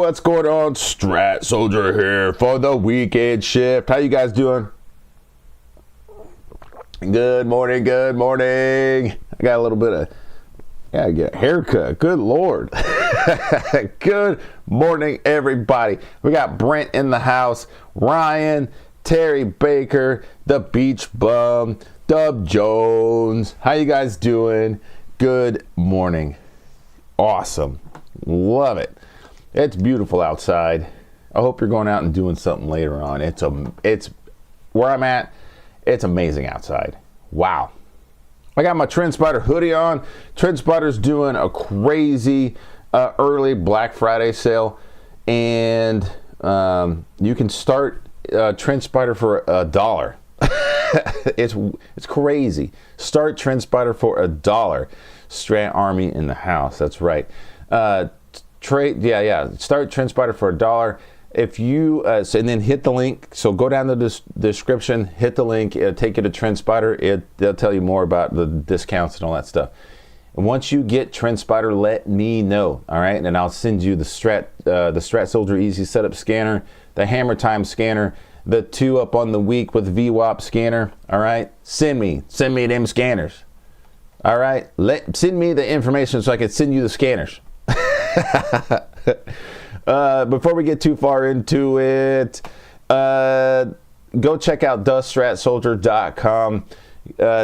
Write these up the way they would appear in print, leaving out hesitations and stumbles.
what's going on? Strat Soldier here for the weekend shift. How you guys doing? Good morning, good morning. I got a little bit of, gotta get a haircut. Good Lord. Good morning, everybody. We got Brent in the house, Ryan, Terry Baker, the Beach Bum, Dub Jones. How you guys doing? Good morning. Awesome. Love it. It's beautiful outside. I hope you're going out and doing something later on. It's where I'm at. It's amazing outside. Wow. I got my TrendSpider hoodie on. TrendSpider's doing a crazy early Black Friday sale, and you can start TrendSpider for $1. It's crazy. Start TrendSpider for $1. Strat Army in the house. That's right. Start TrendSpider for $1. If you and then hit the link. So go down to the description, hit the link. It'll take you to TrendSpider. They'll tell you more about the discounts and all that stuff. And once you get TrendSpider, let me know. All right, and I'll send you the Strat Soldier Easy Setup Scanner, the Hammer Time Scanner, the 2 up on the week with VWAP scanner. All right, send me them scanners. All right, send me the information so I can send you the scanners. Before we get too far into it, go check out thestratsoldier.com.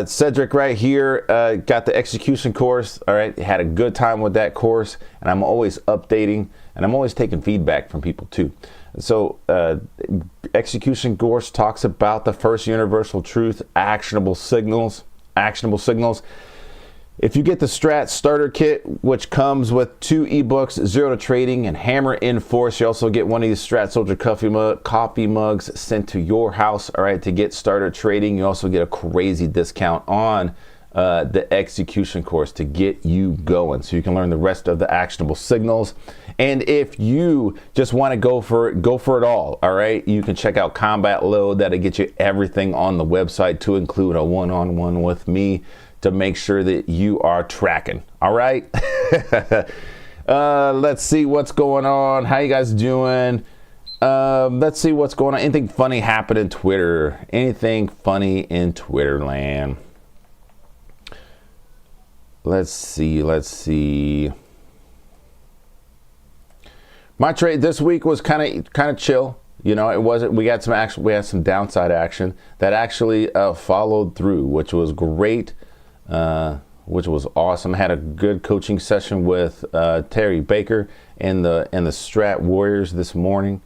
Cedric right here got the execution course. All right, had a good time with that course, and I'm always updating, and I'm always taking feedback from people too. So execution course talks about the first universal truth, actionable signals. If you get the Strat starter kit, which comes with 2 ebooks, Zero to Trading and Hammer in Force, you also get one of these Strat Soldier coffee mugs sent to your house, all right, to get started trading. You also get a crazy discount on the execution course to get you going, so you can learn the rest of the actionable signals. And if you just want to go for it all right, you can check out Combat Load. That'll get you everything on the website, to include a one-on-one with me to make sure that you are tracking. All right. Let's see what's going on. How you guys doing? Let's see what's going on. Anything funny happened in Twitter? Anything funny in Twitter land? Let's see. My trade this week was kind of chill. You know, it wasn't. We had some downside action that actually followed through, which was great. Which was awesome. I had a good coaching session with Terry Baker and the Strat Warriors this morning.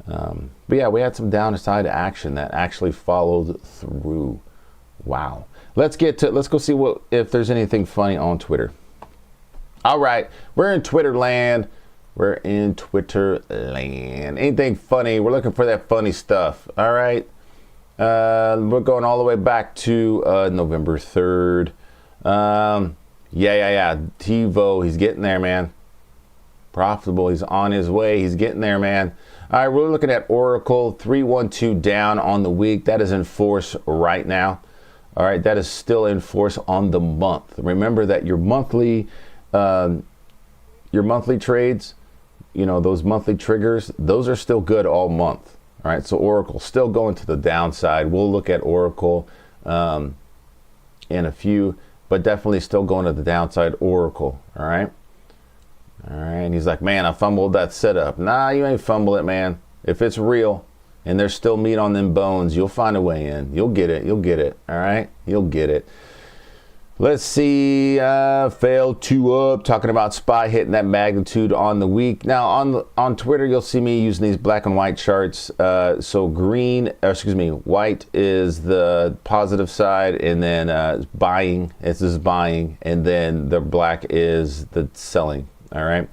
But yeah, we had some downside action that actually followed through. Wow. Let's go see if there's anything funny on Twitter. All right, we're in Twitter land. Anything funny? We're looking for that funny stuff. All right. We're going all the way back to November 3rd. TiVo, he's getting there, man. Profitable, he's on his way. He's getting there, man. All right, we're looking at Oracle, 312 down on the week. That is in force right now. All right, that is still in force on the month. Remember that your monthly trades, you know, those monthly triggers, those are still good all month. All right, so Oracle still going to the downside. We'll look at Oracle in a few, but definitely still going to the downside, Oracle. All right. And he's like, man, I fumbled that setup. Nah, you ain't fumble it, man. If it's real and there's still meat on them bones, you'll find a way in. You'll get it. All right, you'll get it. Let's see, failed 2 up, talking about SPY hitting that magnitude on the week. Now on Twitter, you'll see me using these black and white charts. So white is the positive side, and then buying, this is buying, and then the black is the selling, all right?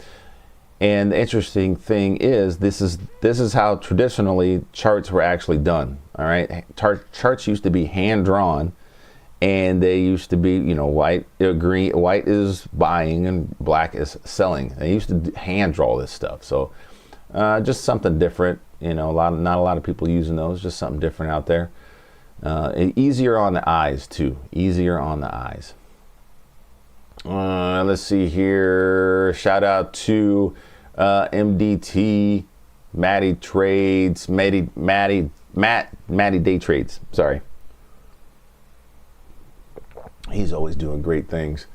And the interesting thing is, this is how traditionally charts were actually done, all right? Charts used to be hand-drawn, and they used to be, you know, white is buying and black is selling. They used to hand draw this stuff. So just something different, you know, not a lot of people using those, just something different out there. Easier on the eyes too, Let's see here. Shout out to MDT, Matty Trades, Matty Day Trades. Sorry. He's always doing great things.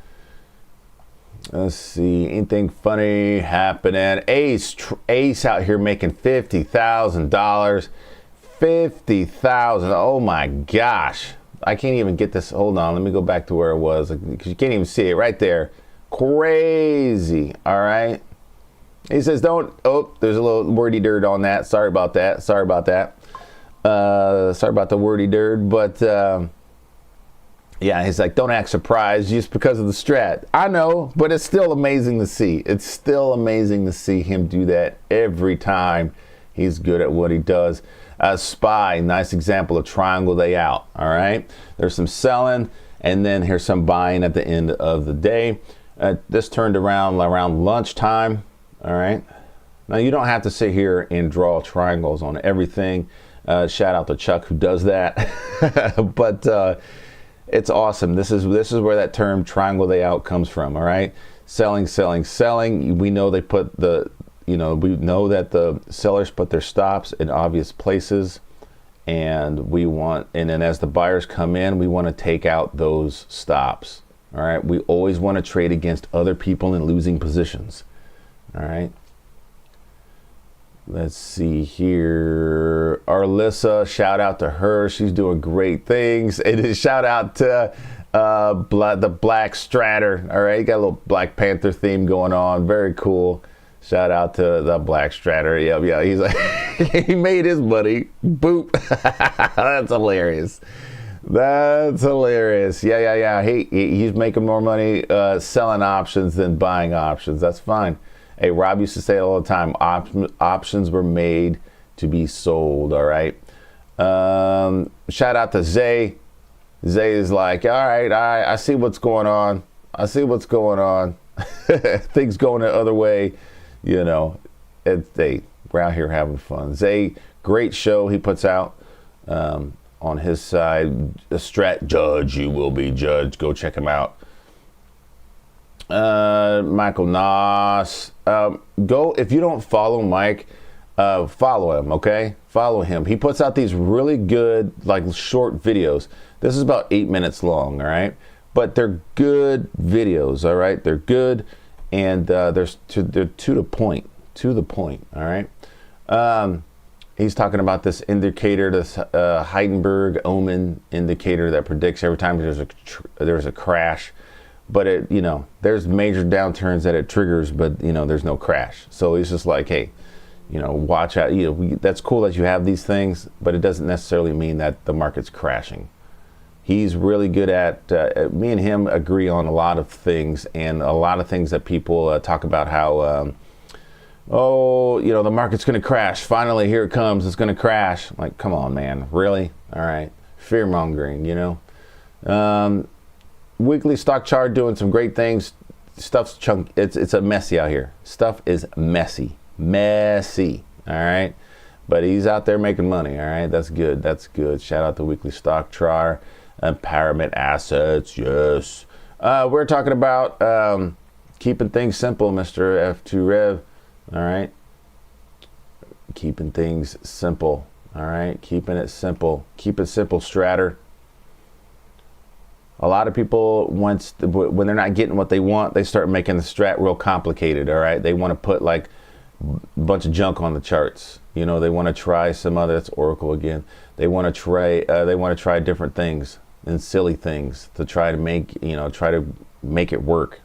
Let's see, anything funny happening? Ace out here making $50,000. 50,000. Oh my gosh. I can't even get this. Hold on, let me go back to where it was, because you can't even see it right there. Crazy. All right. He says, don't. Oh, there's a little wordy dirt on that. Sorry about that. Sorry about that. Sorry about the wordy dirt. But yeah, he's like, don't act surprised just because of the strat. I know, but it's still amazing to see. It's still amazing to see him do that every time. He's good at what he does. SPY, nice example of triangle day out. All right. There's some selling, and then here's some buying at the end of the day. This turned around lunchtime. All right. Now you don't have to sit here and draw triangles on everything. Shout out to Chuck who does that. But it's awesome. This is where that term triangle day out comes from. All right. Selling, selling, selling. We know they put we know that the sellers put their stops in obvious places, and then as the buyers come in, we want to take out those stops. All right. We always want to trade against other people in losing positions. All right. Let's see here. Arlissa, shout out to her. She's doing great things. And shout out to the Black Stratter. All right. Got a little Black Panther theme going on. Very cool. Shout out to the Black Stratter. Yeah. He's like, he made his money. Boop. That's hilarious. That's hilarious. Yeah. He's making more money selling options than buying options. That's fine. Hey, Rob used to say it all the time. Options were made to be sold. All right. Shout out to Zay. Zay is like, all right. I see what's going on. Things going the other way. We're out here having fun. Zay, great show he puts out on his side. The Strat Judge, you will be judged. Go check him out. Michael Noss. Go, if you don't follow Mike, follow him, okay? Follow him. He puts out these really good, like, short videos. This is about 8 minutes long, all right? But they're good videos, all right? They're good, and they're to the point, all right? He's talking about this indicator, this Heidenberg Omen indicator that predicts every time there's a crash. But there's major downturns that it triggers, but there's no crash. So he's just like, hey, watch out. That's cool that you have these things, but it doesn't necessarily mean that the market's crashing. He's really good at. Me and him agree on a lot of things, and a lot of things that people talk about how, the market's going to crash. Finally, here it comes. It's going to crash. Like, come on, man. Really? All right. Fear mongering. Weekly stock chart doing some great things. Stuff's chunk. It's a messy out here. Stuff is messy. All right, but he's out there making money. All right, that's good. Shout out to weekly stock chart. Empowerment assets. Yes. We're talking about keeping things simple, Mr. F2 Rev. All right, keeping things simple. All right, keeping it simple. Keep it simple, Stratter. A lot of people, when they're not getting what they want, they start making the strat real complicated, all right? They want to put, like, a bunch of junk on the charts. They want to try some other, that's Oracle again. They want to try different things and silly things to try to make it work,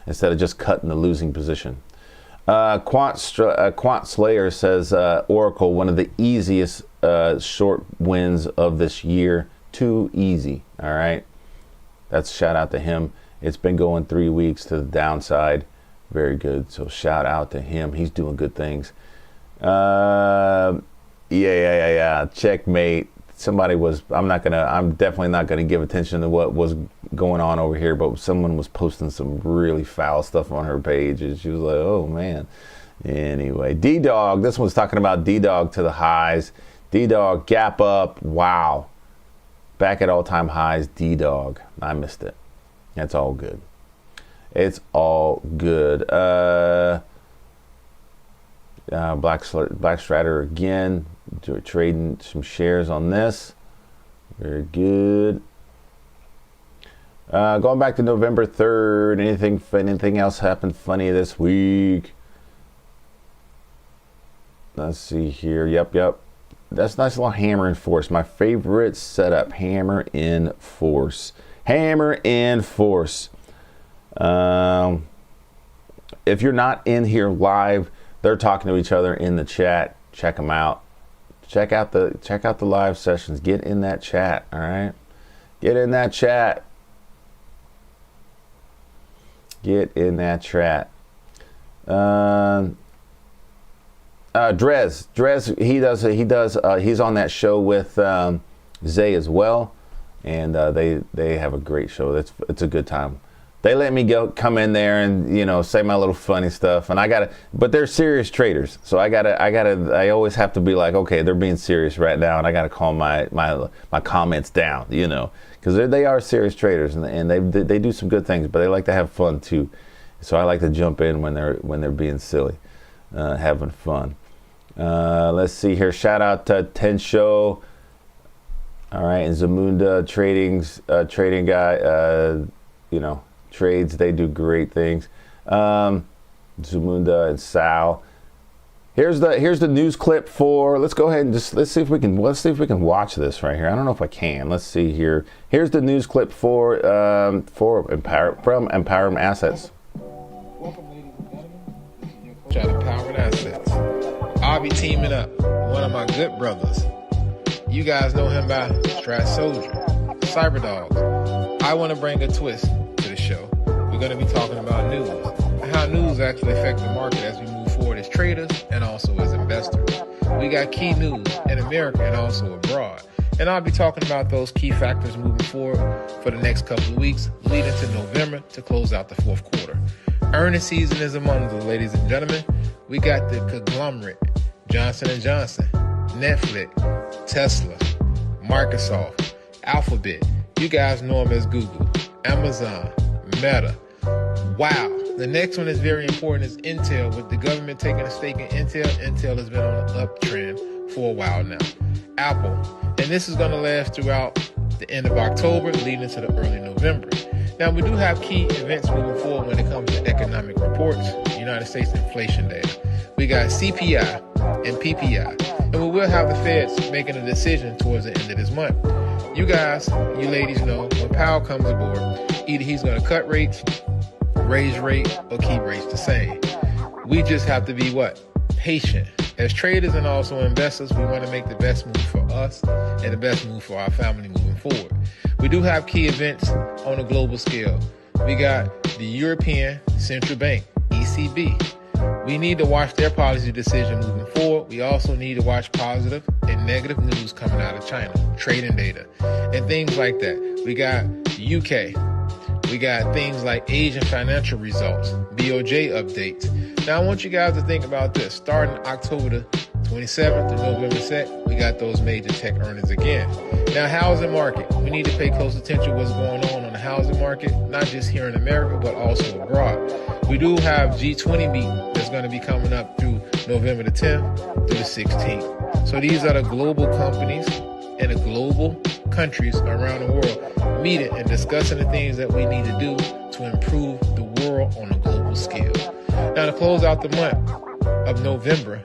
instead of just cutting the losing position. Quant Slayer says, Oracle, one of the easiest short wins of this year. Too easy, all right? That's shout out to him. It's been going 3 weeks to the downside. Very good. So shout out to him. He's doing good things. Yeah. Checkmate. I'm definitely not gonna give attention to what was going on over here, but someone was posting some really foul stuff on her page, and she was like, oh man. Anyway, D-Dog. This one's talking about D-Dog to the highs. D-Dog gap up. Wow. Back at all-time highs, D-Dog. I missed it. That's all good. It's all good. Black Stratter again, trading some shares on this. Very good. Going back to November 3rd, anything else happened funny this week? Let's see here. Yep. That's a nice little hammer in force. My favorite setup, hammer in force. Hammer in force. If you're not in here live, they're talking to each other in the chat. Check them out. Check out the live sessions. Get in that chat. All right. Get in that chat. Get in that chat. Drez, he's on that show with Zay as well, and they have a great show. It's a good time. They let me come in there and say my little funny stuff, and but they're serious traders, so I always have to be like, okay, they're being serious right now, and I gotta calm my comments down, because they are serious traders, and they do some good things, but they like to have fun too, so I like to jump in when they're being silly, having fun. Let's see here. Shout out to Tensho. All right, and Zamunda trading guy. Trades. They do great things. Zamunda and Sal. Here's the news clip for. Let's go ahead and let's see if we can watch this right here. I don't know if I can. Let's see here. Here's the news clip from Empowerment Assets. Welcome, ladies and gentlemen. This is your coach at Empowerment Assets. I'll be teaming up with one of my good brothers. You guys know him by Strat Soldier, Cyber Dogs. I want to bring a twist to the show. We're going to be talking about news and how news actually affects the market as we move forward as traders and also as investors. We got key news in America and also abroad. And I'll be talking about those key factors moving forward for the next couple of weeks, leading to November to close out the fourth quarter. Earnings season is among us, ladies and gentlemen. We got the conglomerate, Johnson & Johnson, Netflix, Tesla, Microsoft, Alphabet. You guys know them as Google, Amazon, Meta. Wow. The next one is very important is Intel. With the government taking a stake in Intel, Intel has been on an uptrend for a while now. Apple. And this is going to last throughout the end of October, leading into the early November. Now, we do have key events moving forward when it comes to economic reports, United States inflation data. We got CPI and PPI. And we will have the Feds making a decision towards the end of this month. You guys, you ladies know when Powell comes aboard, either he's going to cut rates, raise rate, or keep rates the same. We just have to be patient. As traders and also investors, we want to make the best move for us and the best move for our family moving forward. We do have key events on a global scale. We got the European Central Bank, ECB. We need to watch their policy decision moving forward. We also need to watch positive and negative news coming out of China, trading data, and things like that. We got the UK. We got things like Asian financial results, BOJ updates. Now, I want you guys to think about this. Starting October 27th to November 2nd, we got those major tech earnings again. Now, housing market. We need to pay close attention to what's going on the housing market, not just here in America, but also abroad. We do have G20 meeting that's going to be coming up through November the 10th through the 16th. So these are the global companies and the global countries around the world meeting and discussing the things that we need to do to improve the world on a global scale. Now, to close out the month of November,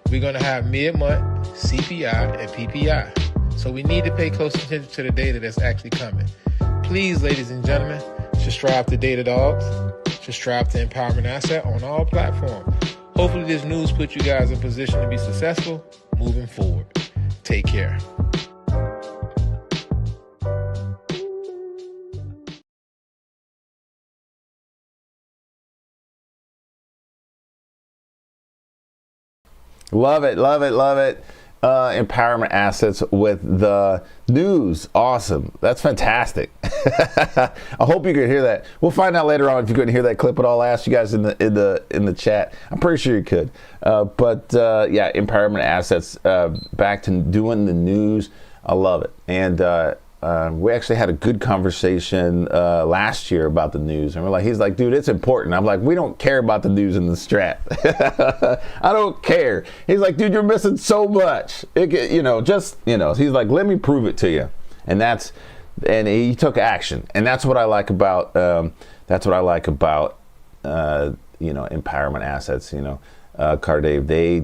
we're going to have mid-month CPI and PPI. So we need to pay close attention to the data that's actually coming. Please, ladies and gentlemen, subscribe to Data Dogs. Subscribe to Empowerment Asset on all platforms. Hopefully this news puts you guys in position to be successful moving forward. Take care. Love it, love it, love it. Empowerment Assets with the news. Awesome. That's fantastic. I hope you could hear that. We'll find out later on if you couldn't hear that clip at all. I'll ask you guys in the chat. I'm pretty sure you could. But Empowerment Assets back to doing the news. I love it. And we actually had a good conversation last year about the news, and he's like, dude, it's important. I'm like, we don't care about the news in the Strat. I don't care. He's like, dude, you're missing so much. He's like, let me prove it to you. And he took action, and that's what I like about empowerment assets.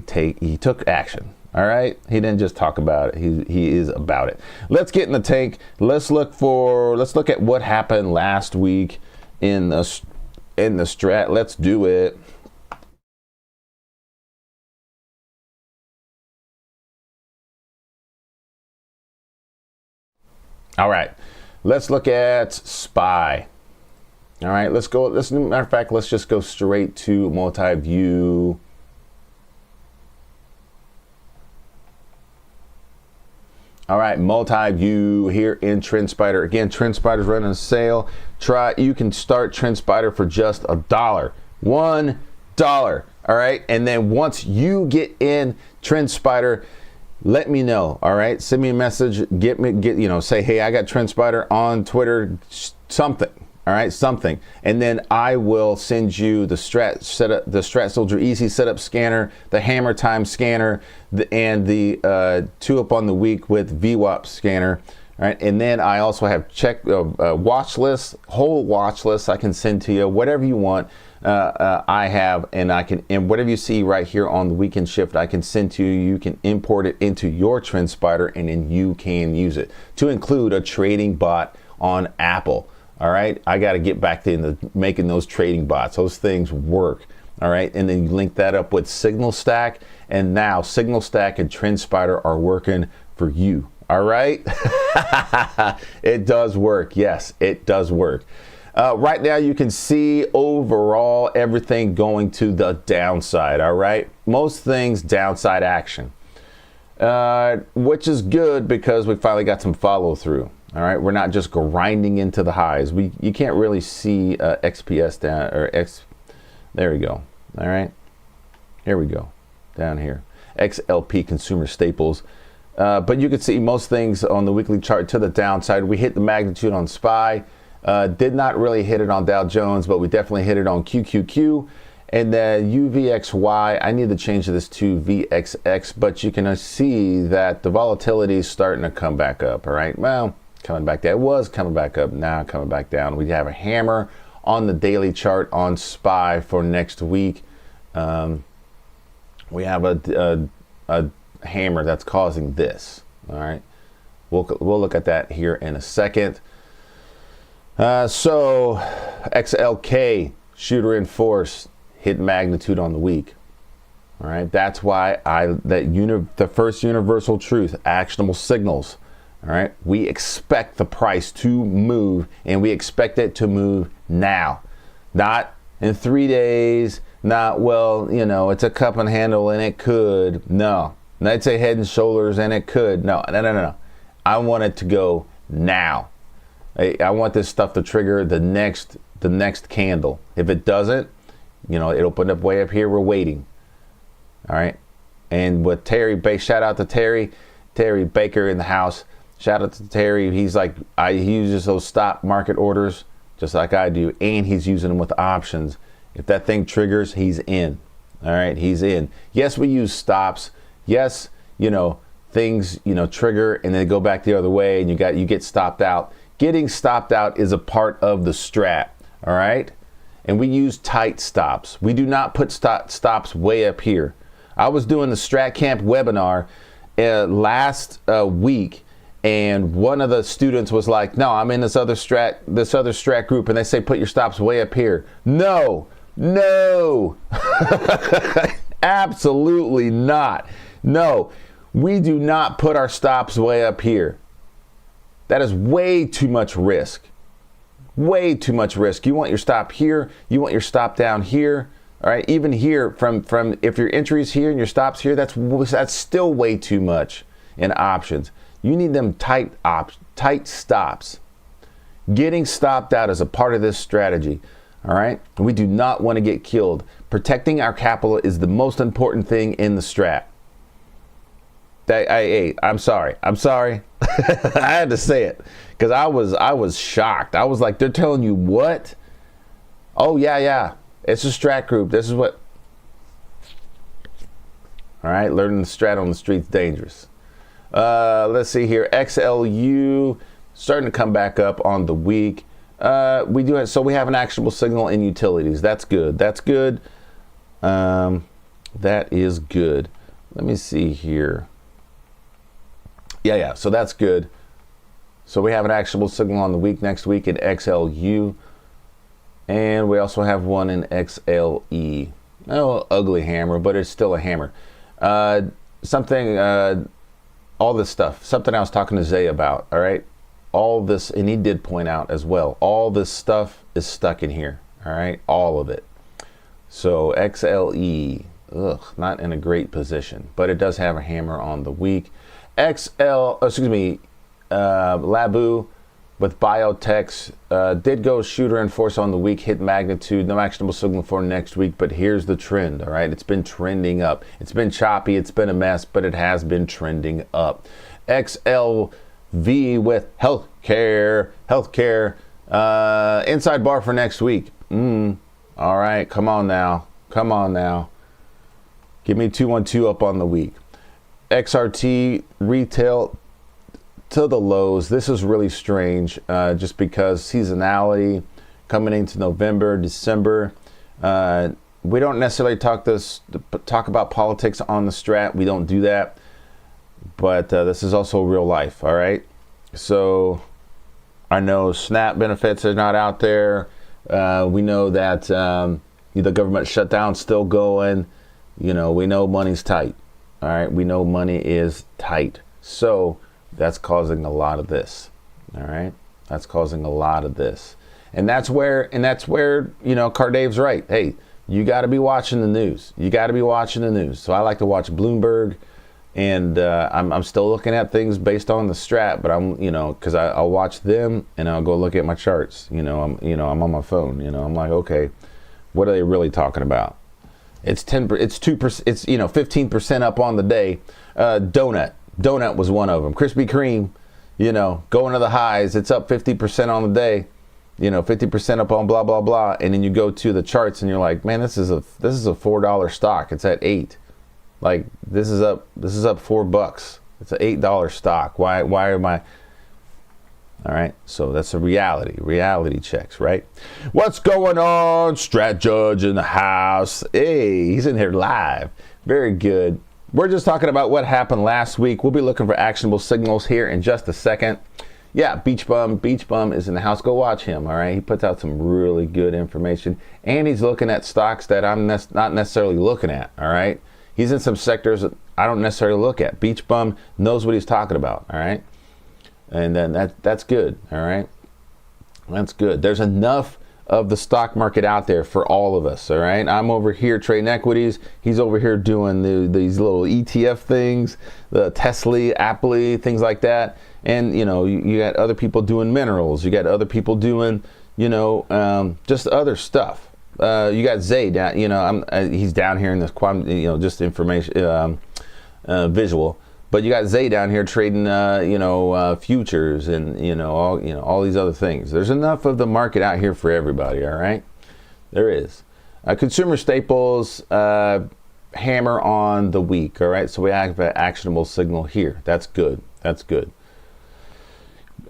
Dave, he took action. All right, he didn't just talk about it. He is about it. Let's get in the tank. Let's look at what happened last week in the Strat. Let's do it. All right, let's look at SPY. All right, let's go. Matter of fact, let's just go straight to multi-view. All right, multi-view here in TrendSpider. Again, TrendSpider's running a sale. You can start TrendSpider for just $1. $1. All right, and then once you get in TrendSpider, let me know. All right, send me a message. Say, hey, I got TrendSpider on Twitter. Something. All right, something, and then I will send you the Strat setup, the Strat Soldier Easy Setup Scanner, the Hammer Time Scanner, and the 2 up on the week with VWAP Scanner. All right, and then I also have watch lists, whole watch lists I can send to you, whatever you want. I have, and whatever you see right here on the weekend shift, I can send to you. You can import it into your TrendSpider, and then you can use it to include a trading bot on Apple. All right, I got to get back to making those trading bots. Those things work. All right, and then you link that up with Signal Stack, and now Signal Stack and TrendSpider are working for you. All right, it does work. Yes, it does work. Right now, you can see overall everything going to the downside. All right, most things downside action, which is good because we finally got some follow through. All right, we're not just grinding into the highs. You can't really see XPS down or X. There we go. All right, here we go, down here. XLP consumer staples, but you can see most things on the weekly chart to the downside. We hit the magnitude on SPY. Did not really hit it on Dow Jones, but we definitely hit it on QQQ. And then UVXY, I need to change this to VXX, but you can see that the volatility is starting to come back up. All right, well. Coming back down. It was coming back up, now coming back down. We have a hammer on the daily chart on SPY for next week. We have a hammer that's causing this. All right, we'll look at that here in a second. So XLK shooter in force hit magnitude on the week. All right, that's why the first universal truth, actionable signals. All right, we expect the price to move, and we expect it to move now, not in 3 days, not, it's a cup and handle and it could. No, I'd say head and shoulders and it could. No. I want it to go now. I want this stuff to trigger the next candle. If it doesn't, it opened up way up here. We're waiting. All right, and with Terry, shout out to Terry Baker in the house. Shout out to Terry. He's like, he uses those stop market orders just like I do, and he's using them with options. If that thing triggers, he's in. All right, he's in. Yes, we use stops. Yes, things trigger and then go back the other way, and you get stopped out. Getting stopped out is a part of the Strat. All right, and we use tight stops. We do not put stops way up here. I was doing the Strat Camp webinar last week. And one of the students was like, no, I'm in this other strat group, and they say put your stops way up here. No, absolutely not. No, we do not put our stops way up here. That is way too much risk. Way too much risk. You want your stop here, you want your stop down here. All right, even here from if your entry is here and your stop's here, that's still way too much in options. You need them tight stops. Getting stopped out is a part of this strategy. All right, we do not want to get killed. Protecting our capital is the most important thing in the Strat. I'm sorry. I had to say it because I was shocked. I was like, they're telling you what? Oh yeah. It's a strat group. This is what. All right, learning the strat on the street's dangerous. Let's see here. XLU starting to come back up on the week. We have an actionable signal in utilities. That's good. That is good. Let me see here. Yeah. So that's good. So we have an actionable signal on the week next week in XLU. And we also have one in XLE. Oh, ugly hammer, but it's still a hammer. All this stuff. Something I was talking to Zay about, all right? All this, and he did point out as well, all this stuff is stuck in here, all right? All of it. So XLE, not in a great position, but it does have a hammer on the week. Labu with Biotechs did go shooter and force on the week, hit magnitude, no actionable signal for next week, but here's the trend, all right? It's been trending up. It's been choppy, it's been a mess, but it has been trending up. XLV with healthcare, inside bar for next week. All right, come on now. Give me 212 up on the week. XRT retail to the lows. This is really strange just because seasonality coming into November, December. We don't necessarily talk about politics on the strat. We don't do that. But this is also real life, all right? So I know SNAP benefits are not out there. We know that the government shutdown's still going. We know money's tight, all right? We know money is tight. So that's causing a lot of this, all right? That's causing a lot of this. And that's where Cardave's right. Hey, you got to be watching the news. So I like to watch Bloomberg, and I'm still looking at things based on the strat, but because I'll watch them and I'll go look at my charts. I'm on my phone. I'm like, okay, what are they really talking about? It's 10%. It's 2%. It's 15% up on the day. Donut was one of them. Krispy Kreme, going to the highs. It's up 50% on the day. 50% up on blah blah blah, and then you go to the charts and you're like, man, this is a $4 stock. It's at $8. Like this is up $4. It's an $8 stock. Why am I? All right, so that's a reality checks, right? What's going on? Strat Judge in the house. Hey, he's in here live. Very good. We're just talking about what happened last week. We'll be looking for actionable signals here in just a second. Yeah, Beach Bum is in the house. Go watch him, all right? He puts out some really good information, and he's looking at stocks that I'm not necessarily looking at, all right? He's in some sectors that I don't necessarily look at. Beach Bum knows what he's talking about, all right? And then that's good, all right? That's good. There's enough of the stock market out there for all of us, all right? I'm over here trading equities. He's over here doing these little ETF things, the Tesla, Apple, things like that. And, you got other people doing minerals. You got other people doing, just other stuff. You got Zay down, he's down here in this, just information, visual. But you got Zay down here trading, futures and, all these other things. There's enough of the market out here for everybody, all right? There is. Consumer staples, hammer on the week, all right? So we have an actionable signal here. That's good.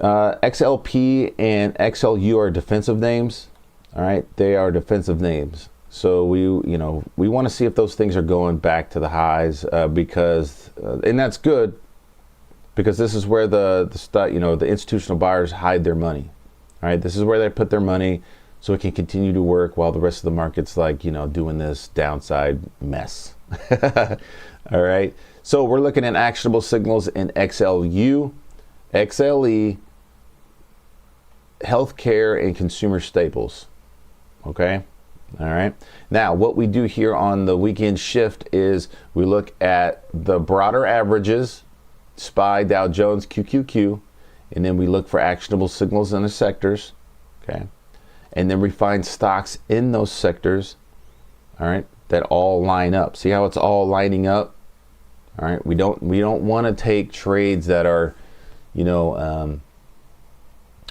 XLP and XLU are defensive names, all right? They are defensive names. So we want to see if those things are going back to the highs because, and that's good because this is where the institutional buyers hide their money. All right, this is where they put their money so it can continue to work while the rest of the market's doing this downside mess. All right, so we're looking at actionable signals in XLU, XLE, healthcare, and consumer staples. Okay. All right. Now, what we do here on the weekend shift is we look at the broader averages, SPY, Dow Jones, QQQ, and then we look for actionable signals in the sectors. Okay. And then we find stocks in those sectors, all right, that all line up. See how it's all lining up? All right, we don't want to take trades that are, you know,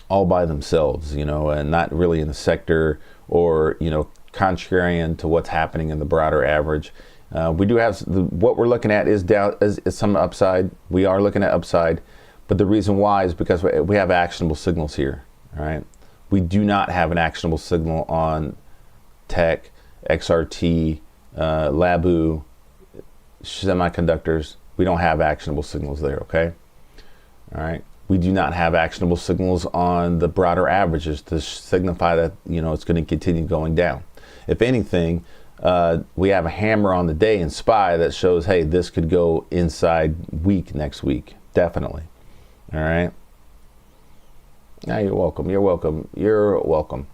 all by themselves, you know, and not really in the sector, or, you know, contrarian to what's happening in the broader average. We do have what we're looking at is down, is some upside. We are looking at upside, but the reason why is because we have actionable signals here. All right, we do not have an actionable signal on tech, XRT, Labu, semiconductors. We don't have actionable signals there. Okay, all right. We do not have actionable signals on the broader averages to signify that, you know, it's going to continue going down. If anything, we have a hammer on the day in SPY that shows, hey, this could go inside week next week. Definitely. All right. Yeah, you're welcome. You're welcome. You're welcome.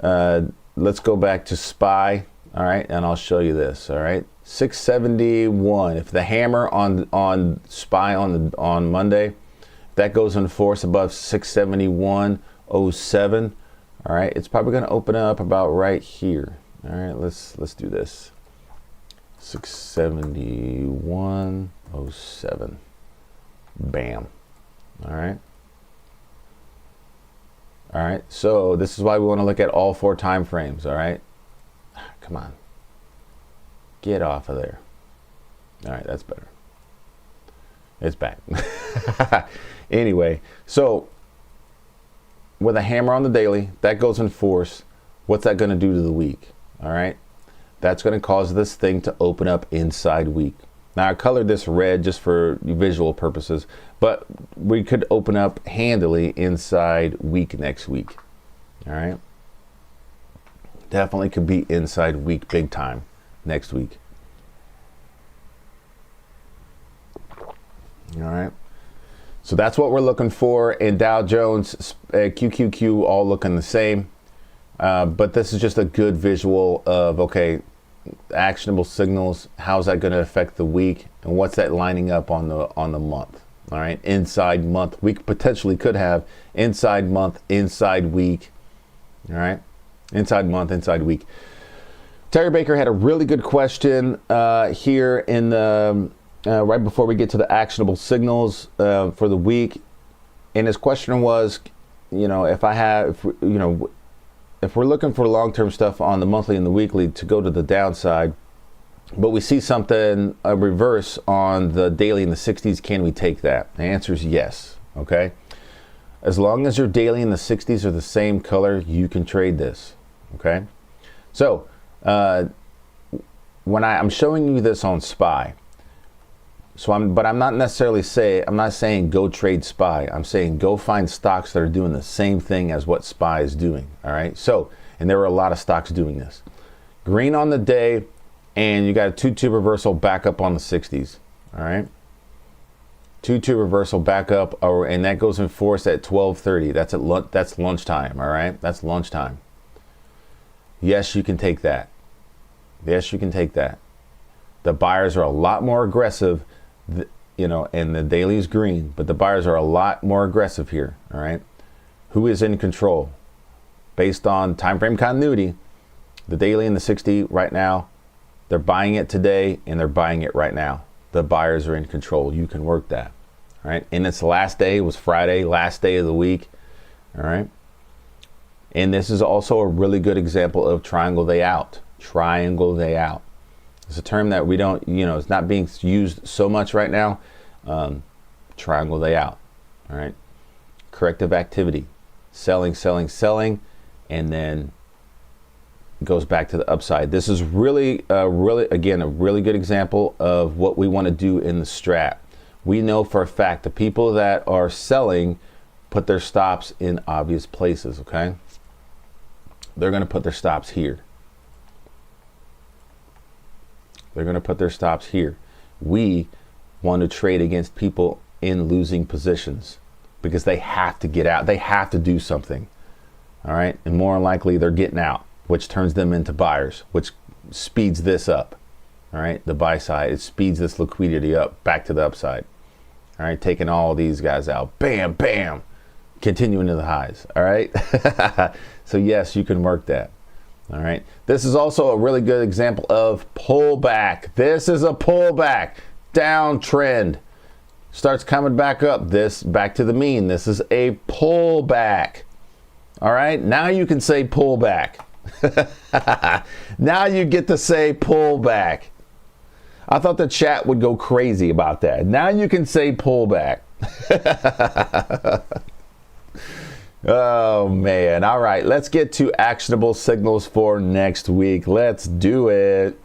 Let's go back to SPY. All right. And I'll show you this. All right. 671. If the hammer on SPY on Monday, that goes in force above 671.07. All right, it's probably going to open up about right here. All right, let's do this. 671.07. Bam. All right. All right. So this is why we want to look at all 4 time frames. All right. Come on. Get off of there. All right, that's better. It's back. Anyway, so with a hammer on the daily, that goes in force. What's that going to do to the week? All right, that's going to cause this thing to open up inside week. Now I colored this red just for visual purposes, but we could open up handily inside week next week. All right, definitely could be inside week big time next week. All right. So that's what we're looking for in Dow Jones, QQQ, all looking the same. But this is just a good visual of, okay, actionable signals. How's that going to affect the week, and what's that lining up on the month? All right, inside month. We potentially could have inside month, inside week. All right, inside month, inside week. Terry Baker had a really good question here in the. Right before we get to the actionable signals for the week, and his question was, you know, if we're looking for long-term stuff on the monthly and the weekly to go to the downside, but we see something a reverse on the daily in the 60s, can we take that? The answer is yes. Okay, as long as your daily in the 60s are the same color, you can trade this. Okay, so when I'm showing you this on SPY. So I'm not necessarily I'm not saying go trade SPY. I'm saying go find stocks that are doing the same thing as what SPY is doing. All right. So, and there were a lot of stocks doing this. Green on the day, and you got a 2-2 reversal back up on the 60s. All right. 2-2 reversal back up, and that goes in force at 12:30. That's lunchtime. All right. That's lunchtime. Yes, you can take that. Yes, you can take that. The buyers are a lot more aggressive. You know, and the daily is green, but the buyers are a lot more aggressive here. All right, who is in control based on time frame continuity? The daily and the 60 right now, they're buying it today and they're buying it right now. The buyers are in control. You can work that. All right, and its last day was Friday, last day of the week. All right, and this is also a really good example of triangle day out. Triangle day out. It's a term that we don't, you know, it's not being used so much right now. Triangle day out. All right. Corrective activity. Selling, selling, selling, and then goes back to the upside. This is really, again, a really good example of what we want to do in the strat. We know for a fact the people that are selling put their stops in obvious places, okay? They're going to put their stops here. They're going to put their stops here. We want to trade against people in losing positions because they have to get out. They have to do something. All right. And more than likely they're getting out, which turns them into buyers, which speeds this up. All right. The buy side, it speeds this liquidity up back to the upside. All right. Taking all these guys out. Bam, bam. Continuing to the highs. All right. So yes, you can work that. All right. This is also a really good example of pullback. This is a pullback. downtrend. Starts coming back up. This back to the mean. This is a pullback. All right. Now you can say pullback. Now you get to say pullback. I thought the chat would go crazy about that. Now you can say pullback. Oh man. All right. Let's get to actionable signals for next week. Let's do it.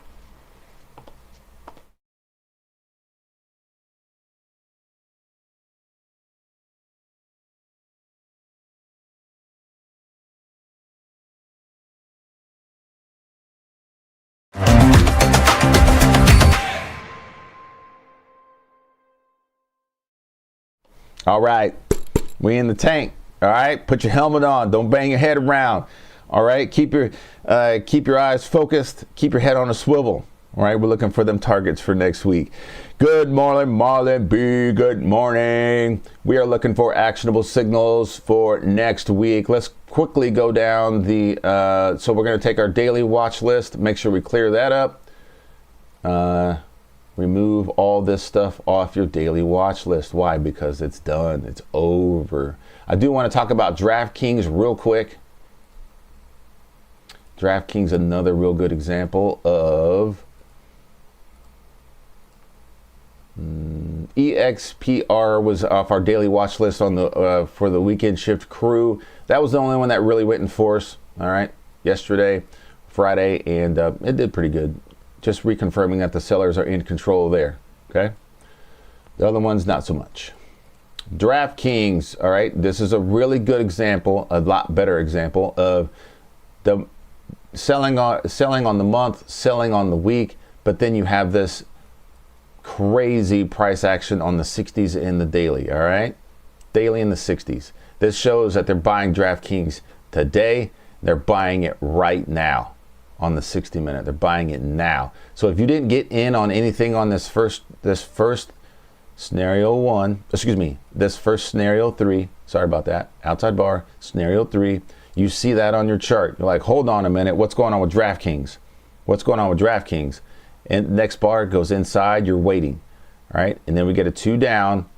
All right, we in the tank. All right, put your helmet on. Don't bang your head around. All right, keep your eyes focused. Keep your head on a swivel. All right, we're looking for them targets for next week. Good morning, Marlon B. Good morning. We are looking for actionable signals for next week. Let's quickly go down the. So we're going to take our daily watch list. Make sure we clear that up. Remove all this stuff off your daily watch list. Why? Because it's done. It's over. I do want to talk about DraftKings real quick. DraftKings, another real good example of EXPR was off our daily watch list on the for the weekend shift crew. That was the only one that really went in force. All right, yesterday, Friday, and it did pretty good. Just reconfirming that the sellers are in control there, okay? The other ones, not so much. DraftKings, all right? This is a really good example, a lot better example of the selling on the month, selling on the week, but then you have this crazy price action on the 60s and the daily, all right? Daily in the 60s. This shows that they're buying DraftKings today. They're buying it right now. On the 60-minute, they're buying it now. So if you didn't get in on anything on this first scenario one, this first scenario 3, sorry about that, outside bar, scenario 3, you see that on your chart. You're like, hold on a minute, what's going on with DraftKings? What's going on with DraftKings? And next bar goes inside, you're waiting, all right? And then we get a 2 down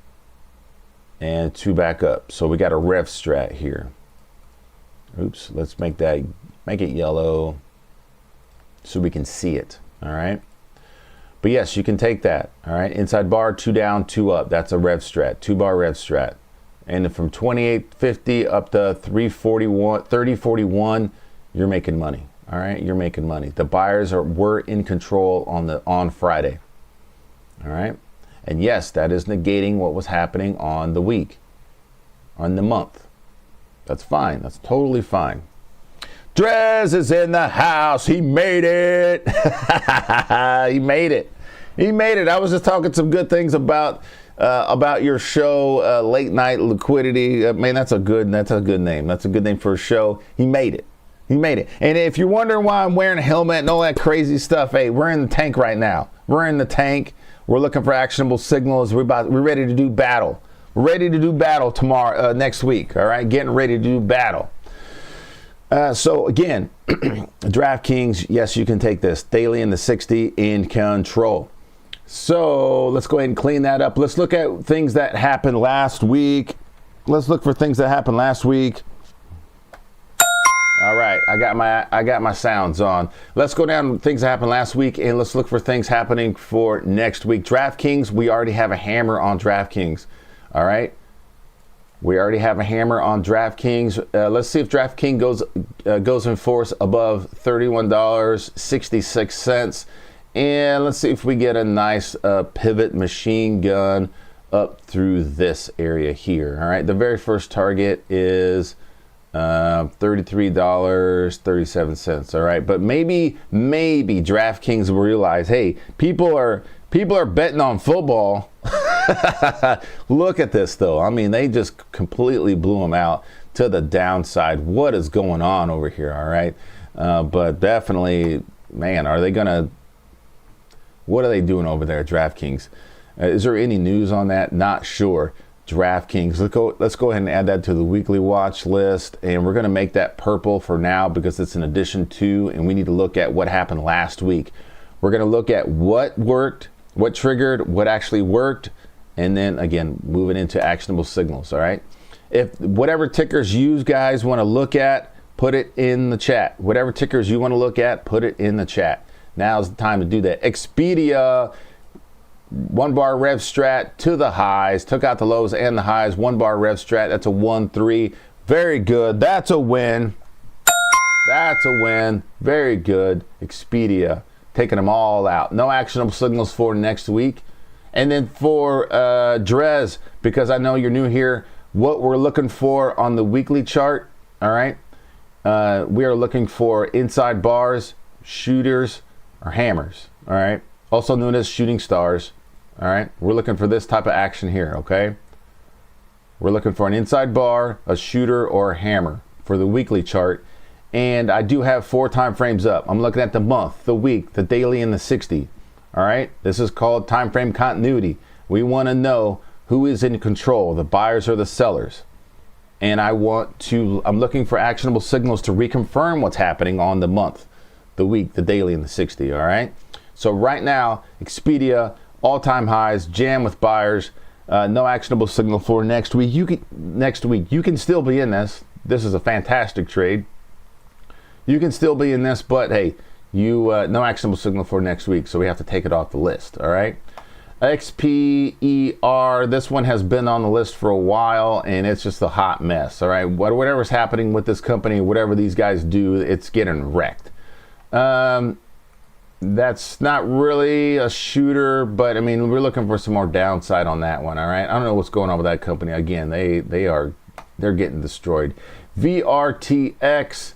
and 2 back up. So we got a rev strat here. Oops, let's make it yellow, so we can see it, all right? But yes, you can take that, all right? Inside bar, 2 down, 2 up. That's a rev strat, 2-bar rev strat. And from 28.50 up to 30.41, you're making money, all right? You're making money. The buyers were in control on Friday, all right? And yes, that is negating what was happening on the week, on the month. That's fine. That's totally fine. Drez is in the house. He made it. He made it. He made it. I was just talking some good things about your show, Late Night Liquidity. Man, that's a good name. That's a good name for a show. He made it. He made it. And if you're wondering why I'm wearing a helmet and all that crazy stuff, hey, we're in the tank right now. We're in the tank. We're looking for actionable signals. We're ready to do battle. We're ready to do battle tomorrow, next week. All right, getting ready to do battle. So again, DraftKings, yes, you can take this. Daily in the 60 in control. So let's go ahead and clean that up. Let's look at things that happened last week. Let's look for things that happened last week. All right, I got my sounds on. Let's go down to things that happened last week, and let's look for things happening for next week. DraftKings, we already have a hammer on DraftKings. All right. We already have a hammer on DraftKings. Let's see if DraftKings goes in force above $31.66. And let's see if we get a nice pivot machine gun up through this area here. All right, the very first target is $33.37. All right, but maybe DraftKings will realize, hey, people are betting on football. Look at this though. I mean, they just completely blew them out to the downside. What is going on over here? All right, but definitely, man, what are they doing over there at DraftKings? Is there any news on that? Not sure. DraftKings, let's go ahead and add that to the weekly watch list, and we're going to make that purple for now because it's an addition to, and we need to look at what happened last week. We're going to look at what worked what triggered, what actually worked, and then again, moving into actionable signals. All right. If whatever tickers you guys want to look at, put it in the chat. Whatever tickers you want to look at, put it in the chat. Now's the time to do that. Expedia, 1 bar rev strat to the highs, took out the lows and the highs. 1 bar rev strat, that's a 1-3. Very good. That's a win. That's a win. Very good. Expedia, taking them all out. No actionable signals for next week. And then for Drez, because I know you're new here, what we're looking for on the weekly chart, all right? We are looking for inside bars, shooters, or hammers, all right? Also known as shooting stars, all right? We're looking for this type of action here, okay? We're looking for an inside bar, a shooter, or a hammer for the weekly chart. And I do have 4 time frames up. I'm looking at the month, the week, the daily, and the 60, all right? This is called time frame continuity. We want to know who is in control, the buyers or the sellers. And I'm looking for actionable signals to reconfirm what's happening on the month, the week, the daily, and the 60, all right? So right now, Expedia, all-time highs, jam with buyers, no actionable signal for next week. You can still be in this. This is a fantastic trade. You can still be in this, but hey, no actionable signal for next week, so we have to take it off the list, all right? XPER, this one has been on the list for a while, and it's just a hot mess, all right? Whatever's happening with this company, whatever these guys do, it's getting wrecked. That's not really a shooter, but I mean, we're looking for some more downside on that one, all right? I don't know what's going on with that company. Again, they're getting destroyed. VRTX,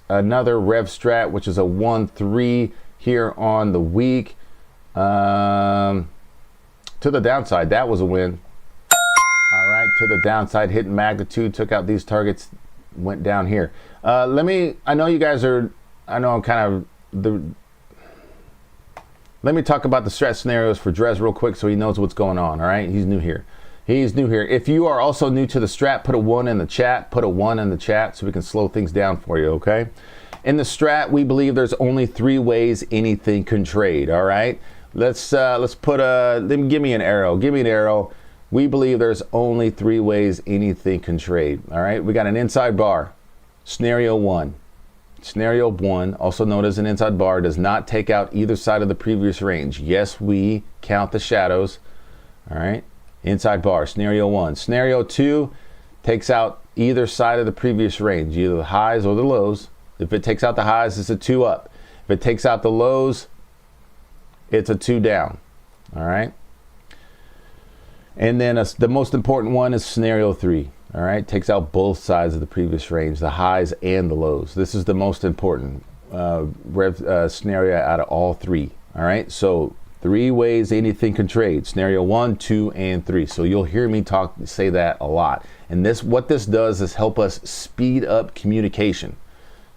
another rev strat, which is a 1-3 here on the week. To the downside, that was a win. All right, to the downside, hitting magnitude, took out these targets, went down here. I know you guys are, let me talk about the strat scenarios for Drez real quick so he knows what's going on, all right? He's new here. If you are also new to the strat, put a 1 in the chat. Put a 1 in the chat so we can slow things down for you, okay? In the strat, we believe there's only 3 ways anything can trade, all right? Let's put give me an arrow. Give me an arrow. We believe there's only 3 ways anything can trade, all right? We got an inside bar, scenario 1. Scenario 1, also known as an inside bar, does not take out either side of the previous range. Yes, we count the shadows, all right? Inside bar, scenario 1. Scenario 2 takes out either side of the previous range, either the highs or the lows. If it takes out the highs, it's a 2 up. If it takes out the lows, it's a 2 down, all right? And then the most important one is scenario 3, all right? Takes out both sides of the previous range, the highs and the lows. This is the most important scenario out of all 3, all right? So 3 ways anything can trade, scenario 1, 2, and 3. So you'll hear me say that a lot. And what this does is help us speed up communication.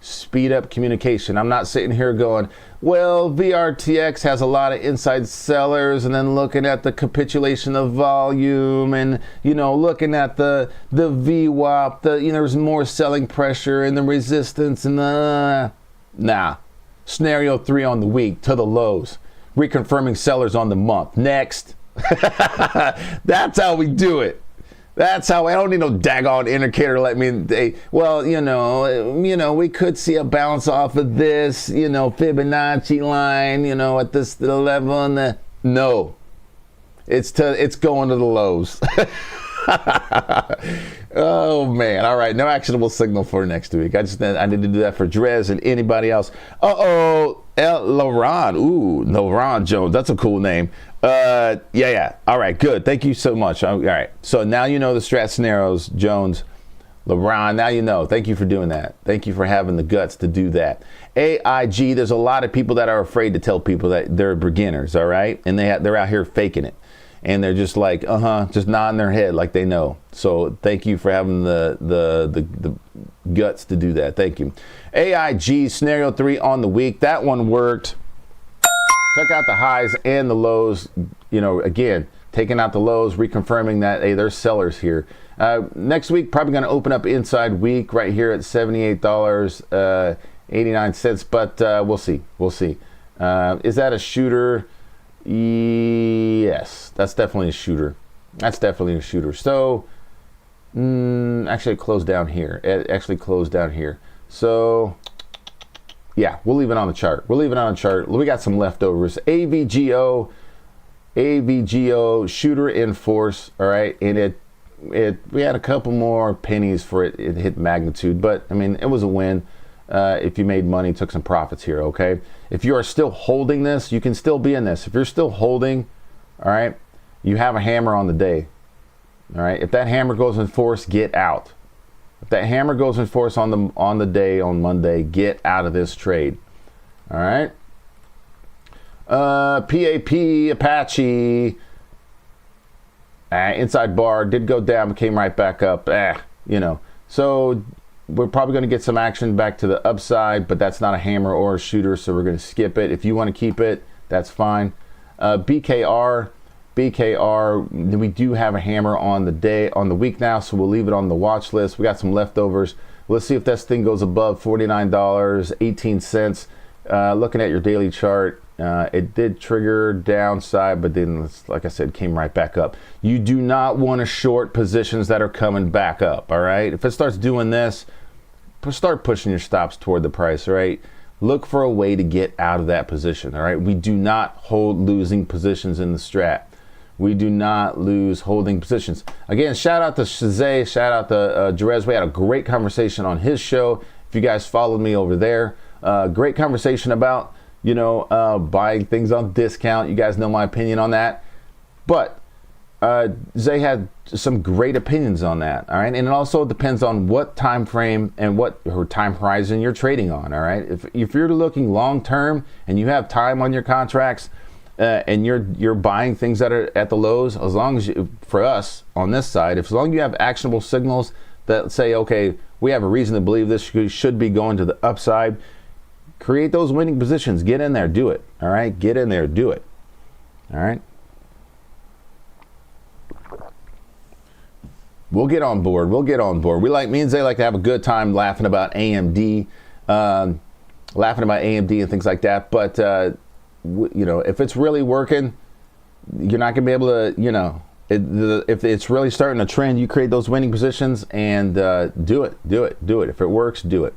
Speed up communication. I'm not sitting here going, well, VRTX has a lot of inside sellers, and then looking at the capitulation of volume, and looking at the VWAP, there's more selling pressure and the resistance, and nah. Scenario 3 on the week to the lows, reconfirming sellers on the month. Next. That's how we do it. That's how I don't need no daggone indicator to let me. We could see a bounce off of this, Fibonacci line, at this level. And no, it's going to the lows. Oh man! All right, no actionable signal for next week. I need to do that for Drez and anybody else. Laurent. Ooh, Laurent Jones. That's a cool name. Yeah. All right, good. Thank you so much. All right. So now you know the strat scenarios, Jones, Laurent. Now you know. Thank you for doing that. Thank you for having the guts to do that. AIG. There's a lot of people that are afraid to tell people that they're beginners. All right, and they're out here faking it. And they're just like, just nodding their head like they know. So thank you for having the guts to do that. Thank you. AIG, scenario 3 on the week. That one worked. Took out the highs and the lows. Again, taking out the lows, reconfirming that, hey, there's sellers here. Next week, probably going to open up inside week right here at $78.89. But we'll see. We'll see. Is that a shooter? Yes, that's definitely a shooter. That's definitely a shooter. So, actually it closed down here. It actually closed down here. So, yeah, we'll leave it on the chart. We'll leave it on the chart. We got some leftovers. AVGO, shooter in force. All right, and we had a couple more pennies for it. It hit magnitude, but I mean, it was a win. If you made money, took some profits here. Okay, if you are still holding this, you can still be in this. If you're still holding, all right, you have a hammer on the day. All right, if that hammer goes in force, get out. If that hammer goes in force on the day on Monday, get out of this trade. All right. PAP Apache. Inside bar did go down, but came right back up. You know. So we're probably going to get some action back to the upside, but that's not a hammer or a shooter, so we're going to skip it. If you want to keep it, that's fine. BKR, we do have a hammer on the week now, so we'll leave it on the watch list. We got some leftovers. Let's see if this thing goes above $49.18. Looking at your daily chart, it did trigger downside, but then, like I said, came right back up. You do not want to short positions that are coming back up, all right? If it starts doing this, start pushing your stops toward the price, all right? Look for a way to get out of that position, all right? We do not hold losing positions in the strat. We do not lose holding positions. Again, shout out to Shazay, shout out to Jerez. We had a great conversation on his show. If you guys followed me over there, great conversation about, you know, buying things on discount. You guys know my opinion on that. But Zay had some great opinions on that, all right? And it also depends on what time frame and what time horizon you're trading on, all right? If you're looking long term and you have time on your contracts, and you're buying things that are at the lows, as long as for us on this side, as long as you have actionable signals that say, okay, we have a reason to believe this should be going to the upside, create those winning positions. Get in there, do it. All right, get in there, do it. All right. We'll get on board. We'll get on board. Me and Zay like to have a good time laughing about AMD, and things like that. But you know, if it's really working, you're not gonna be able to, you know, if it's really starting to trend, you create those winning positions and do it. If it works, do it.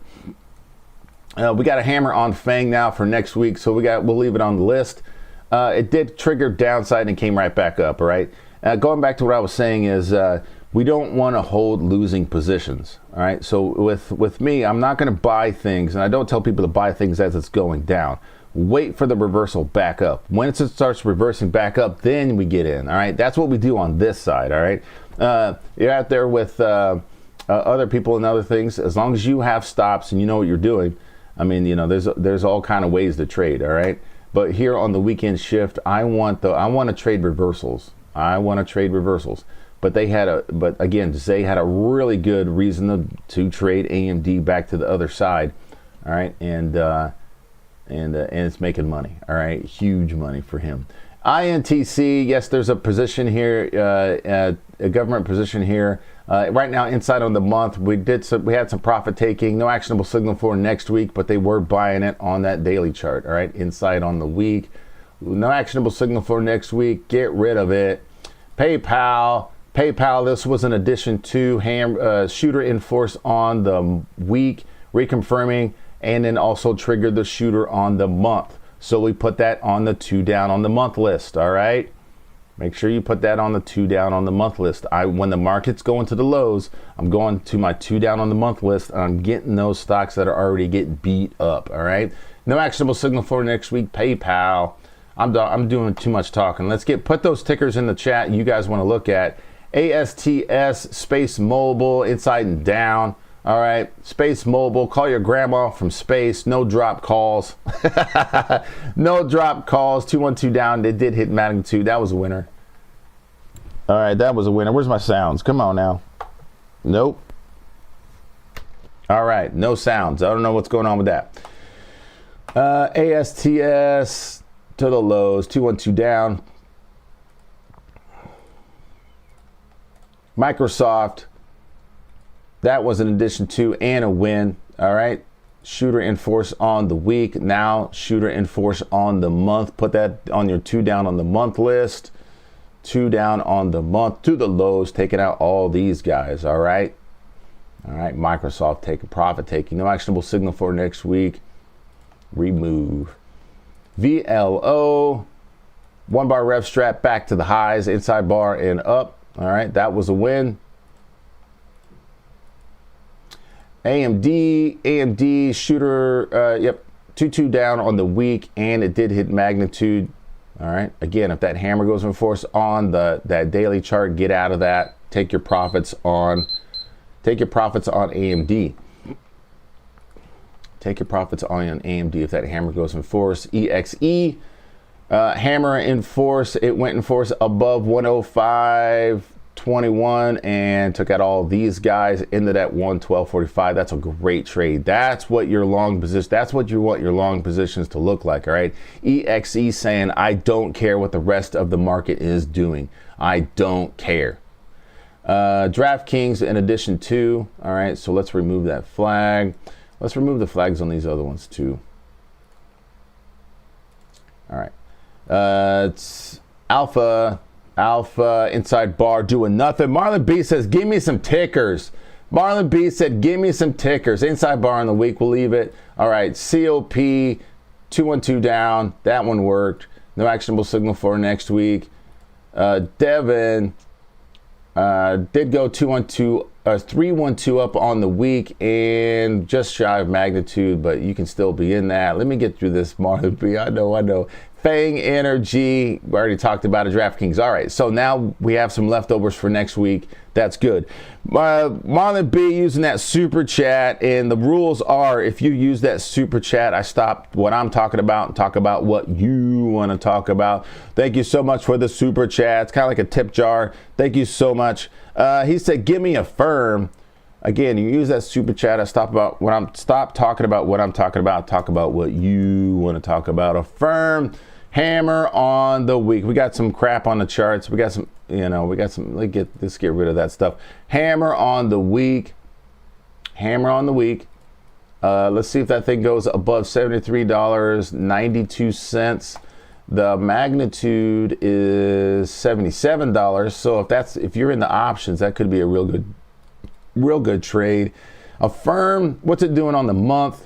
We got a hammer on Fang now for next week, so we'll leave it on the list. It did trigger downside and came right back up. All right. Going back to what I was saying is we don't want to hold losing positions. All right. So with me, I'm not going to buy things, and I don't tell people to buy things as it's going down. Wait for the reversal back up. Once it starts reversing back up, then we get in. All right, that's what we do on this side. All right, you're out there with other people and other things. As long as you have stops and you know what you're doing, I mean, you know, there's all kind of ways to trade. All right, but here on the weekend shift, I want to trade reversals. But again, Zay had a really good reason to trade AMD back to the other side. All right, and it's making money. All right, huge money for him. INTC, yes, there's a position here, a government position here. Right now, inside on the month, we had some profit taking. No actionable signal for next week, but they were buying it on that daily chart. All right, inside on the week, no actionable signal for next week. Get rid of it. PayPal. This was an addition to shooter in force on the week, reconfirming. And then also triggered the shooter on the month. So we put that on the 2 down on the month list, all right? Make sure you put that on the 2 down on the month list. When the market's going to the lows, I'm going to my 2 down on the month list, and I'm getting those stocks that are already getting beat up, all right? No actionable signal for next week. PayPal. I'm doing too much talking. Put those tickers in the chat you guys want to look at. ASTS, Space Mobile, inside and down. All right, Space Mobile, call your grandma from space. No drop calls. No drop calls. 212 down. They did hit magnitude. That was a winner. All right, that was a winner. Where's my sounds? Come on now. Nope. All right, no sounds. I don't know what's going on with that. ASTS to the lows. 212 down. Microsoft. That was an addition to and a win. All right. shooter in force on the week. Now shooter in force on the month. Put that on your 2 down on the month list. 2 down on the month to the lows, taking out all these guys. All right. Microsoft take a profit taking. No actionable signal for next week. Remove. VLO. 1 bar rev strat back to the highs, inside bar and up. All right, that was a win. AMD shooter, yep, 2 down on the week, and it did hit magnitude. All right, again, if that hammer goes in force on that daily chart, get out of that. Take your profits on AMD. Take your profits on AMD if that hammer goes in force. EXE, hammer in force. It went in force above 105.21 and took out all these guys into that 112.45. That's a great trade. That's what your long position. That's what you want your long positions to look like. All right. EXE saying, I don't care what the rest of the market is doing. I don't care. DraftKings in addition to. All right. So let's remove that flag. Let's remove the flags on these other ones too. All right. It's Alpha inside bar doing nothing. Marlon B says, give me some tickers. Marlon B said, give me some tickers. Inside bar on the week, we'll leave it. All right. COP 212 down. That one worked. No actionable signal for next week. Devin did go 312 up on the week and just shy of magnitude, but you can still be in that. Let me get through this, Marlon B. I know. Fang Energy, we already talked about it. DraftKings. All right, so now we have some leftovers for next week. That's good. Marlon B using that super chat, and the rules are if you use that super chat, I stop what I'm talking about and talk about what you want to talk about. Thank you so much for the super chat. It's kind of like a tip jar. Thank you so much. He said, give me a firm. Again, you use that super chat. I stop talking about what I'm talking about. Talk about what you want to talk about. A firm hammer on the week. We got some crap on the charts. We got some, let's get rid of that stuff. Hammer on the week. Hammer on the week. Let's see if that thing goes above $73.92. The magnitude is $77. So if you're in the options, that could be a real good trade. Affirm, what's it doing on the month?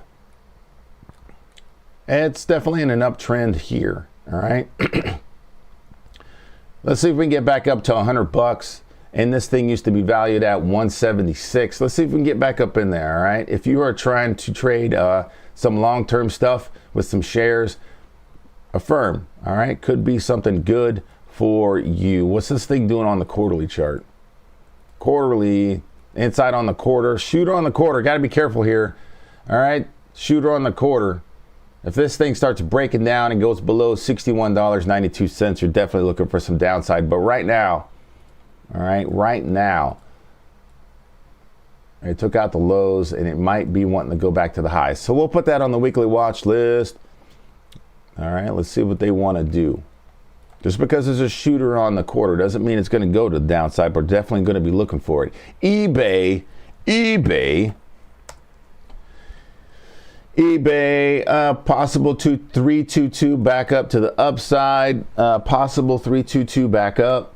It's definitely in an uptrend here. All right. Let's see if we can get back up to $100. And this thing used to be valued at 176. Let's see if we can get back up in there. All right. If you are trying to trade some long-term stuff with some shares, Affirm. All right. Could be something good for you. What's this thing doing on the quarterly chart? Quarterly. Inside on the quarter, shooter on the quarter. Got to be careful here. All right, shooter on the quarter. If this thing starts breaking down and goes below $61.92, you're definitely looking for some downside. But right now, right now, it took out the lows and it might be wanting to go back to the highs. So we'll put that on the weekly watch list. All right, let's see what they want to do. Just because there's a shooter on the quarter doesn't mean it's going to go to the downside, but definitely going to be looking for it. eBay, possible 322 back up to the upside, possible 322 back up.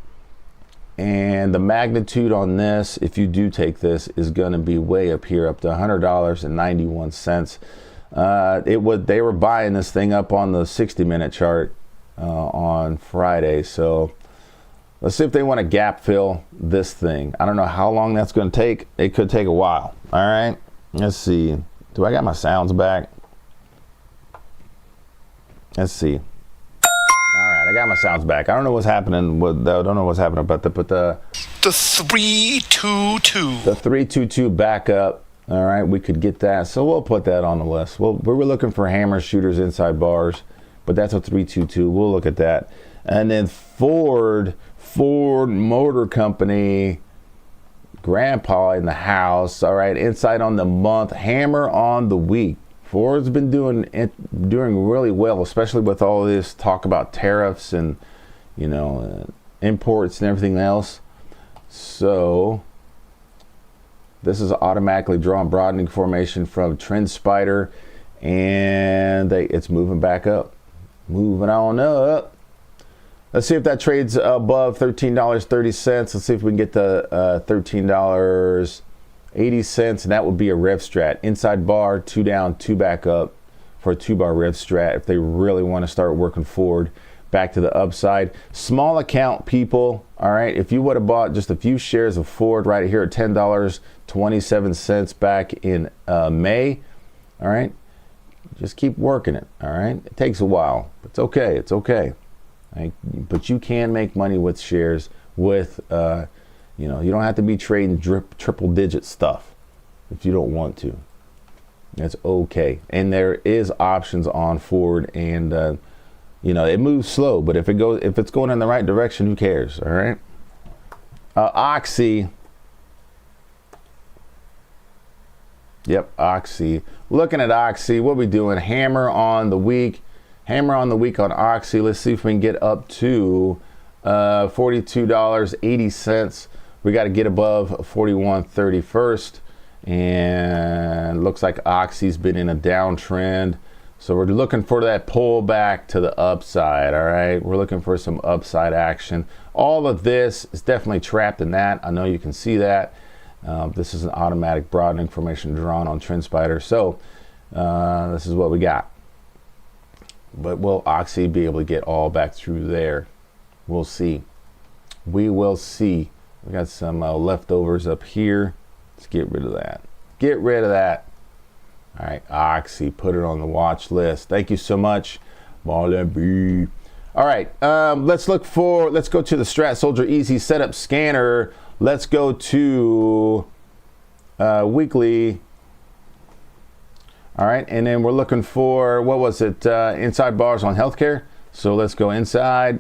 And the magnitude on this, if you do take this, is going to be way up here, up to $100.91. They were buying this thing up on the 60-minute chart on Friday. So let's see if they want to gap fill this thing. I don't know how long that's going to take. It could take a while. All right. Let's see. Do I got my sounds back? Let's see. All right. I got my sounds back. I don't know what's happening. I don't know what's happening about the 322. The 322 back up. All right. We could get that. So we'll put that on the list. We were looking for hammer shooters inside bars. But that's a 322. We'll look at that. And then Ford Motor Company, Grandpa in the house. All right, inside on the month, hammer on the week. Ford's been doing really well, especially with all this talk about tariffs and imports and everything else. So This is automatically drawn broadening formation from TrendSpider, and it's moving back up. Moving on up. Let's see if that trades above $13.30. Let's see if we can get to $13.80, and that would be a rev strat. Inside bar, 2 down, 2 back up for a 2-bar rev strat if they really want to start working forward back to the upside. Small account people, all right, if you would have bought just a few shares of Ford right here at $10.27 back in May, all right, just keep working it, all right. It takes a while. It's okay. It's okay. Right? But you can make money with shares with, you don't have to be trading triple digit stuff if you don't want to. That's okay. And there is options on Ford, and it moves slow, but if it's going in the right direction, who cares? All right. Oxy. Yep, Oxy. Looking at Oxy, what we doing? Hammer on the week. Hammer on the week on Oxy. Let's see if we can get up to $42.80. We got to get above $41.30 first. And looks like Oxy's been in a downtrend. So we're looking for that pullback to the upside, all right? We're looking for some upside action. All of this is definitely trapped in that. I know you can see that. This is an automatic broadening formation drawn on TrendSpider. So this is what we got. But will Oxy be able to get all back through there? We'll see. We will see. We got some leftovers up here. Let's get rid of that. Get rid of that. All right, Oxy, put it on the watch list. Thank you so much, Marlon B. All right, let's go to the Strat Soldier Easy Setup Scanner. Let's go to weekly. All right, and then we're looking for, what was it, inside bars on healthcare. So let's go inside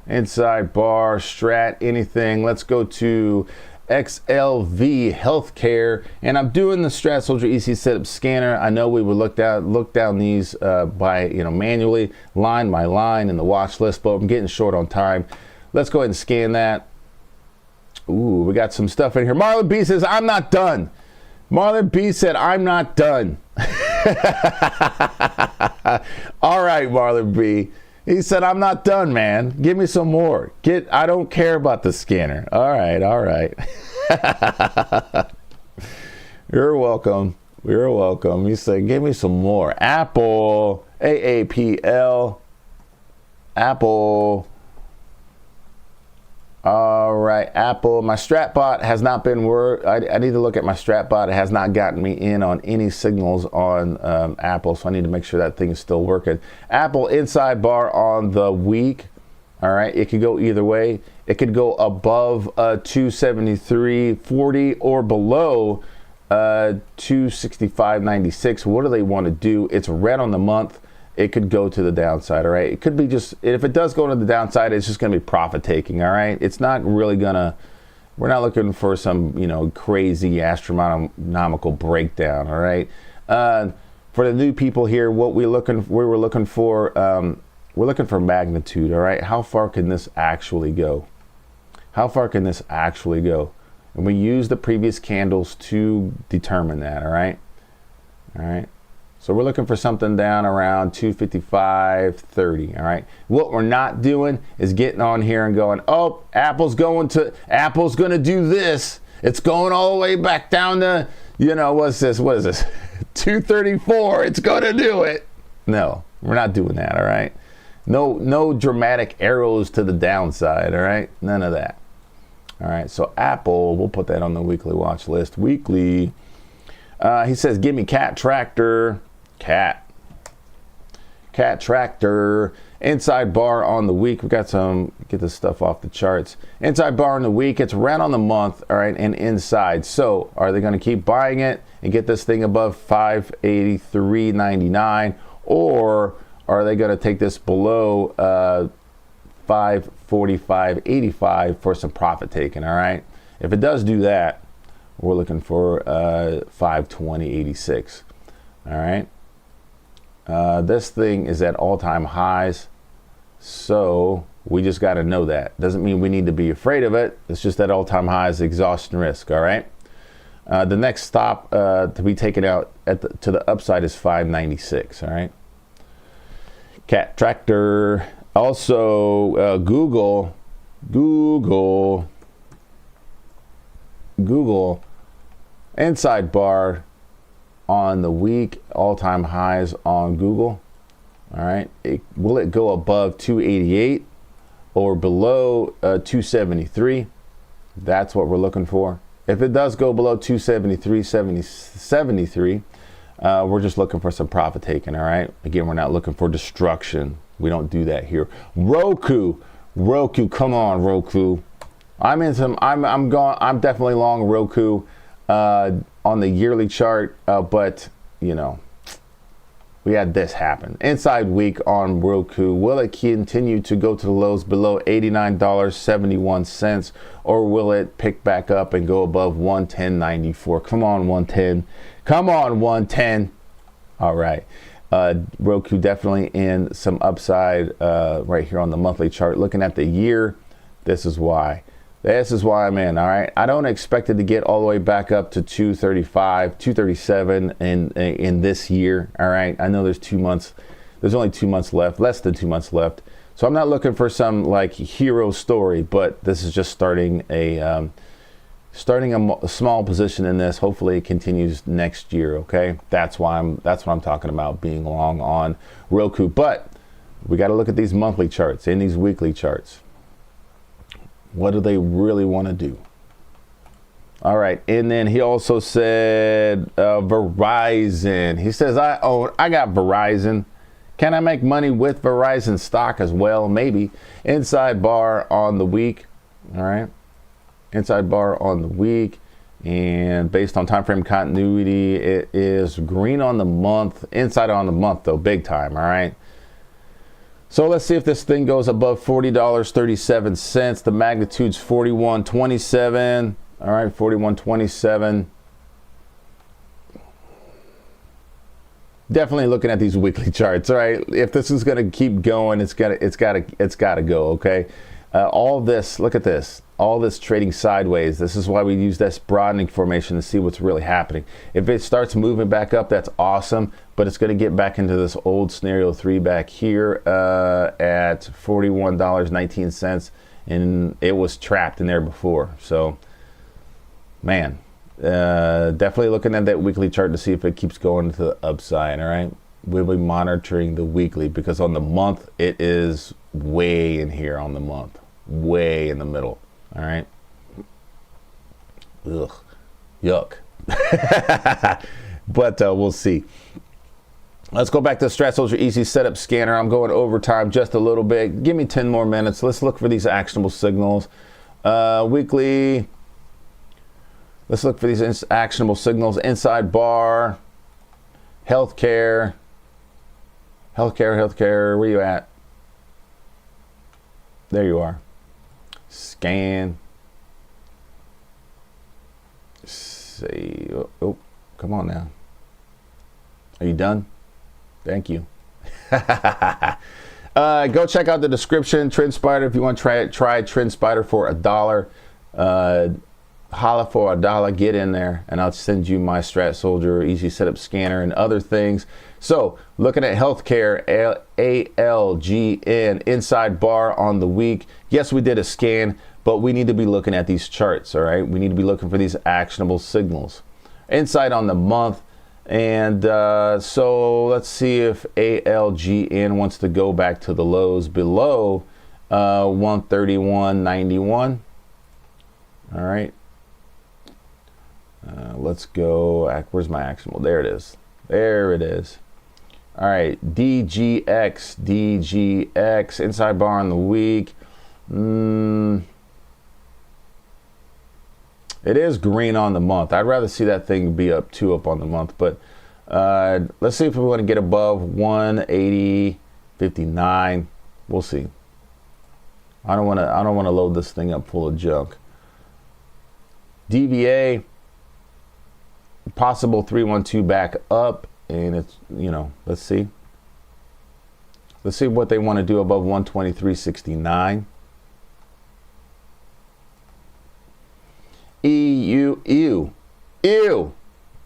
bar, Strat, anything. Let's go to XLV Healthcare, and I'm doing the Strat Soldier EC Setup Scanner. I know we would look down these by manually, line by line in the watch list, but I'm getting short on time. Let's go ahead and scan that. Ooh, we got some stuff in here. Marlon B says, I'm not done. Marlon B said, I'm not done. All right, Marlon B. He said, I'm not done, man. Give me some more. I don't care about the scanner. All right, all right. You're welcome. You're welcome. He said, give me some more. Apple, AAPL, Apple. All right, Apple. My StratBot has not been worked. I need to look at my StratBot. It has not gotten me in on any signals on Apple, so I need to make sure that thing is still working. Apple inside bar on the week. All right, it could go either way. It could go above 273.40 or below 265.96. What do they want to do? It's red on the month. It could go to the downside, all right? It could be just, if it does go to the downside, it's just going to be profit taking, all right? It's not really going to, we're not looking for some, crazy astronomical breakdown, all right? For the new people here, we're looking for magnitude, all right? How far can this actually go? How far can this actually go? And we use the previous candles to determine that, all right? All right. So we're looking for something down around 255.30, all right? What we're not doing is getting on here and going, oh, Apple's going to do this. It's going all the way back down to, what is this? 234, it's going to do it. No, we're not doing that, all right? No dramatic arrows to the downside, all right? None of that. All right, so Apple, we'll put that on the weekly watch list. Weekly, he says, give me Cat Tractor. Cat Tractor. Inside bar on the week. We got get this stuff off the charts. Inside bar on the week. It's red on the month, all right, and inside. So are they going to keep buying it and get this thing above 583.99, or are they going to take this below 545.85 for some profit taking, all right? If it does do that, we're looking for 520.86, all right? This thing is at all-time highs, so we just got to know that. Doesn't mean we need to be afraid of it. It's just that all-time highs, exhaustion risk, all right? The next stop to be taken out to the upside is 596. All right. Cat Tractor. Also, Google inside bar on the week, all-time highs on Google. All right. Will it go above 288 or below 273? That's what we're looking for. If it does go below 273, we're just looking for some profit taking. All right. Again, we're not looking for destruction. We don't do that here. Roku, come on, Roku. I'm definitely long Roku on the yearly chart, but you know, we had this happen. Inside week on Roku. Will it continue to go to the lows below $89.71, or will it pick back up and go above 110.94? Come on, 110. Come on, 110. All right. Roku definitely in some upside right here on the monthly chart. Looking at the year, this is why. This is why I'm in. All right. I don't expect it to get all the way back up to 235, 237 in this year. All right. I know there's 2 months. There's only 2 months left, less than 2 months left. So I'm not looking for some like hero story, but this is just starting a small position in this. Hopefully it continues next year. Okay. That's what I'm talking about, being long on Roku. But we got to look at these monthly charts and these weekly charts. What do they really want to do? All right. And then he also said Verizon. He says, I got Verizon. Can I make money with Verizon stock as well? Maybe. Inside bar on the week. All right. Inside bar on the week. And based on time frame continuity, it is green on the month. Inside on the month, though, big time. All right. So let's see if this thing goes above $40.37. The magnitude's 41.27. All right, 41.27. Definitely looking at these weekly charts. All right, if this is going to keep going, it's got to go. Okay, all this. Look at this. All this trading sideways. This is why we use this broadening formation to see what's really happening. If it starts moving back up, that's awesome, but it's going to get back into this old scenario 3 back here at $41.19, and it was trapped in there before. So, man, definitely looking at that weekly chart to see if it keeps going to the upside. All right, we'll be monitoring the weekly, because on the month it is way in here on the month, way in the middle. All right. Ugh. Yuck. But we'll see. Let's go back to the Strat Soldier Easy Setup Scanner. I'm going overtime just a little bit. Give me 10 more minutes. Let's look for these actionable signals. Weekly. Let's look for these actionable signals. Inside bar. Healthcare. Healthcare. Where you at? There you are. Scan. Say, oh, come on now. Are you done? Thank you. Go check out the description. TrendSpider, if you want to try TrendSpider for $1. Holla for $1. Get in there, and I'll send you my Strat Soldier Easy Setup Scanner and other things. So, looking at healthcare, ALGN, inside bar on the week. Yes, we did a scan, but we need to be looking at these charts, all right? We need to be looking for these actionable signals. Inside on the month, and so let's see if ALGN wants to go back to the lows below 131.91. All right. Let's go. Where's my actionable? There it is. There it is. All right, DGX, inside bar on the week. It is green on the month. I'd rather see that thing be up on the month, but let's see if we want to get above 180.59. We'll see. I don't want to load this thing up full of junk. DVA, possible 312 back up. And it's, let's see. Let's see what they want to do above 123.69. EU. Ew.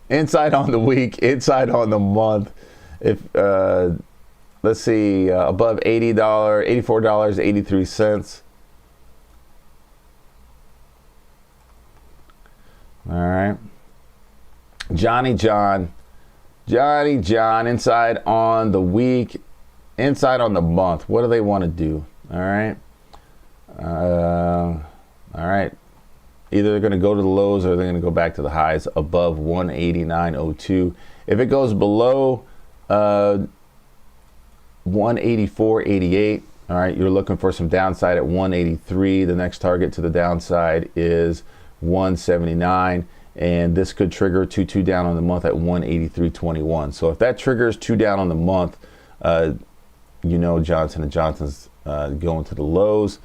Inside on the week, inside on the month. If let's see, above $80, $84.83. All right. Johnny John, inside on the week, inside on the month. What do they want to do? All right. All right. Either they're going to go to the lows or they're going to go back to the highs above 189.02. If it goes below 184.88, all right, you're looking for some downside at 183. The next target to the downside is 179, and this could trigger 2 down on the month at 183.21. So if that triggers 2 down on the month, you know Johnson & Johnson's going to the lows.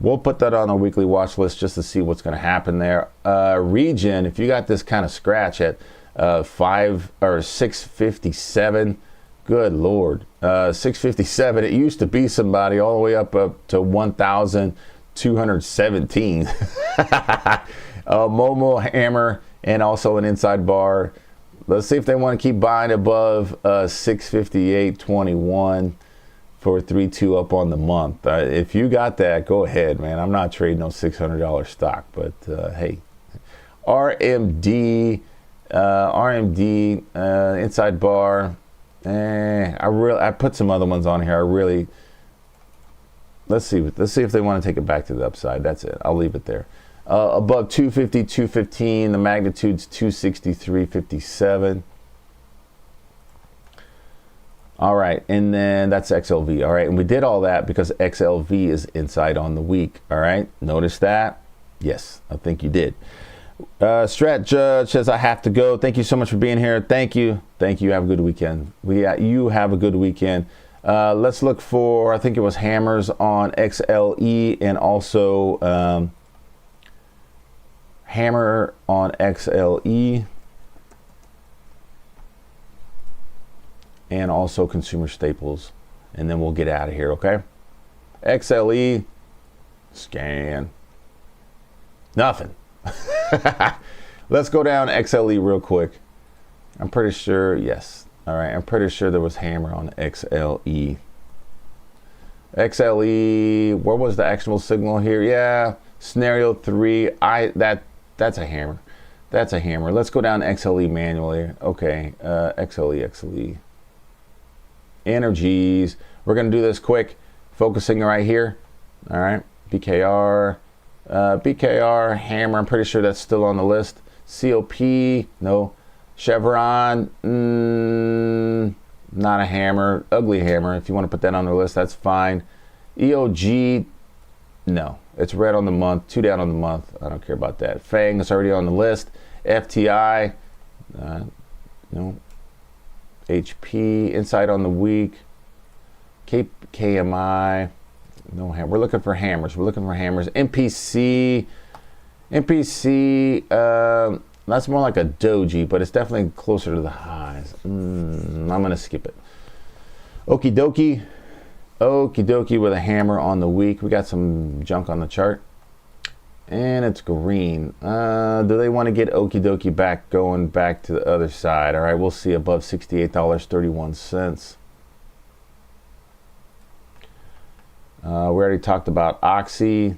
We'll put that on a weekly watch list just to see what's going to happen there. Region, if you got this kind of scratch at 657, good Lord, 657. It used to be somebody all the way up to 1,217. Momo hammer and also an inside bar. Let's see if they want to keep buying above 658.21. for 3-2 up on the month. If you got that, go ahead, man. I'm not trading no $600 stock, but hey, RMD, inside bar. I put some other ones on here. Let's see if they want to take it back to the upside. That's it. I'll leave it there. Above 250, 215. The magnitude's 263.57. All right, and then that's XLV. All right, and we did all that because XLV is inside on the week. All right, notice that? Yes, I think you did. Strat Judge says, I have to go. Thank you so much for being here. Thank you. Have a good weekend. You have a good weekend. Let's look for, I think it was hammers on XLE and also hammer on XLE. And also consumer staples, and then we'll get out of here, okay? XLE, scan, nothing. Let's go down XLE real quick. I'm pretty sure, yes. All right, I'm pretty sure there was hammer on XLE. XLE, where was the actionable signal here? Yeah, scenario 3. That's a hammer. That's a hammer. Let's go down XLE manually. Okay, XLE. Energies. We're going to do this quick, focusing right here. All right, BKR, hammer. I'm pretty sure that's still on the list. COP, no. Chevron, not a hammer. Ugly hammer. If you want to put that on the list, that's fine. EOG, no. It's red on the month, 2 down on the month. I don't care about that. FANG is already on the list. FTI, no. HP, inside on the week. KMI, no hammer. We're looking for hammers. MPC, that's more like a doji, but it's definitely closer to the highs. I'm going to skip it. Okie dokie with a hammer on the week. We got some junk on the chart. And it's green. Do they want to get okie dokie back, going back to the other side? All right, we'll see above $68.31. We already talked about Oxy.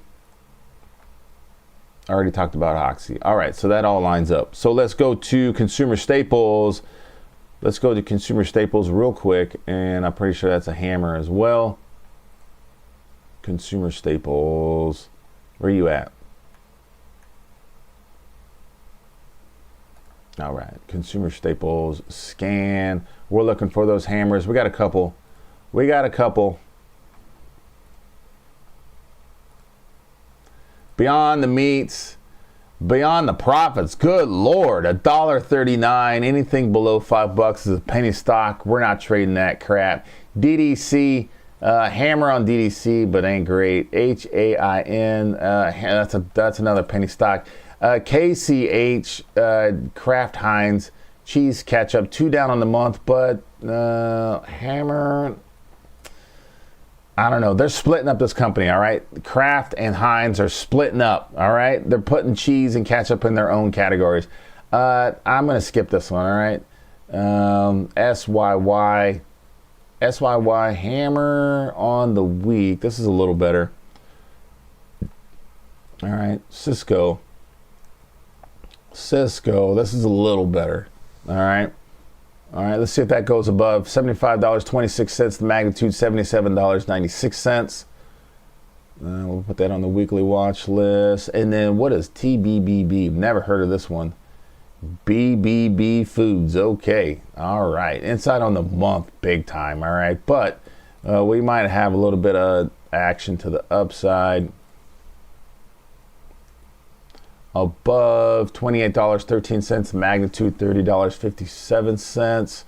All right, so that all lines up. So let's go to consumer staples. Real quick, and I'm pretty sure that's a hammer as well. Consumer staples. Where you at? All right, consumer staples, scan. We're looking for those hammers. We got a couple. Beyond the meats, beyond the profits. Good Lord, $1.39. Anything below $5 is a penny stock. We're not trading that crap. DDC, hammer on DDC, but ain't great. HAIN, that's another penny stock. KCH, Kraft Heinz, cheese ketchup, 2 down on the month, but hammer, I don't know. They're splitting up this company, all right? Kraft and Heinz are splitting up, all right? They're putting cheese and ketchup in their own categories. I'm going to skip this one, all right? SYY hammer on the week. This is a little better. All right, Cisco, this is a little better. All right, let's see if that goes above $75.26, the magnitude $77.96. We'll put that on the weekly watch list. And then what is TBBB? Never heard of this one. BBB Foods. Okay, all right, inside on the month, big time. All right, but we might have a little bit of action to the upside. Above $28.13, magnitude $30.57.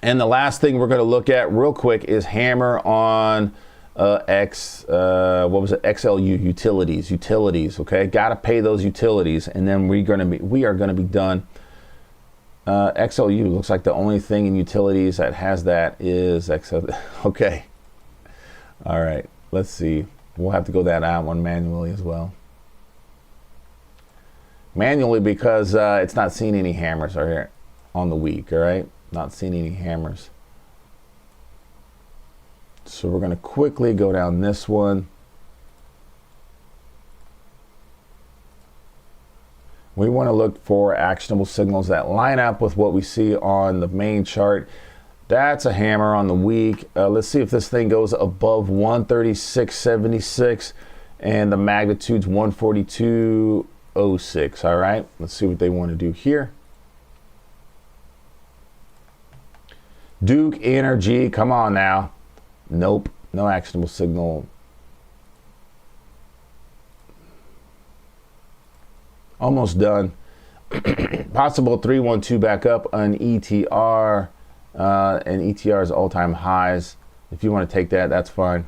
And the last thing we're going to look at real quick is hammer on XLU utilities. Okay, got to pay those utilities, and then we are going to be done. XLU looks like the only thing in utilities that has that is XL. Okay, all right, let's see. We'll have to go that out one manually as well. Manually, because it's not seeing any hammers right here on the week. All right, not seeing any hammers. So we're going to quickly go down this one. We want to look for actionable signals that line up with what we see on the main chart. That's a hammer on the week. Let's see if this thing goes above 136.76 and the magnitude's 142.06. All right, let's see what they want to do here. Duke Energy, come on now. Nope, no actionable signal. Almost done. Possible 312 back up on ETR, and ETR's all-time highs. If you want to take that, that's fine.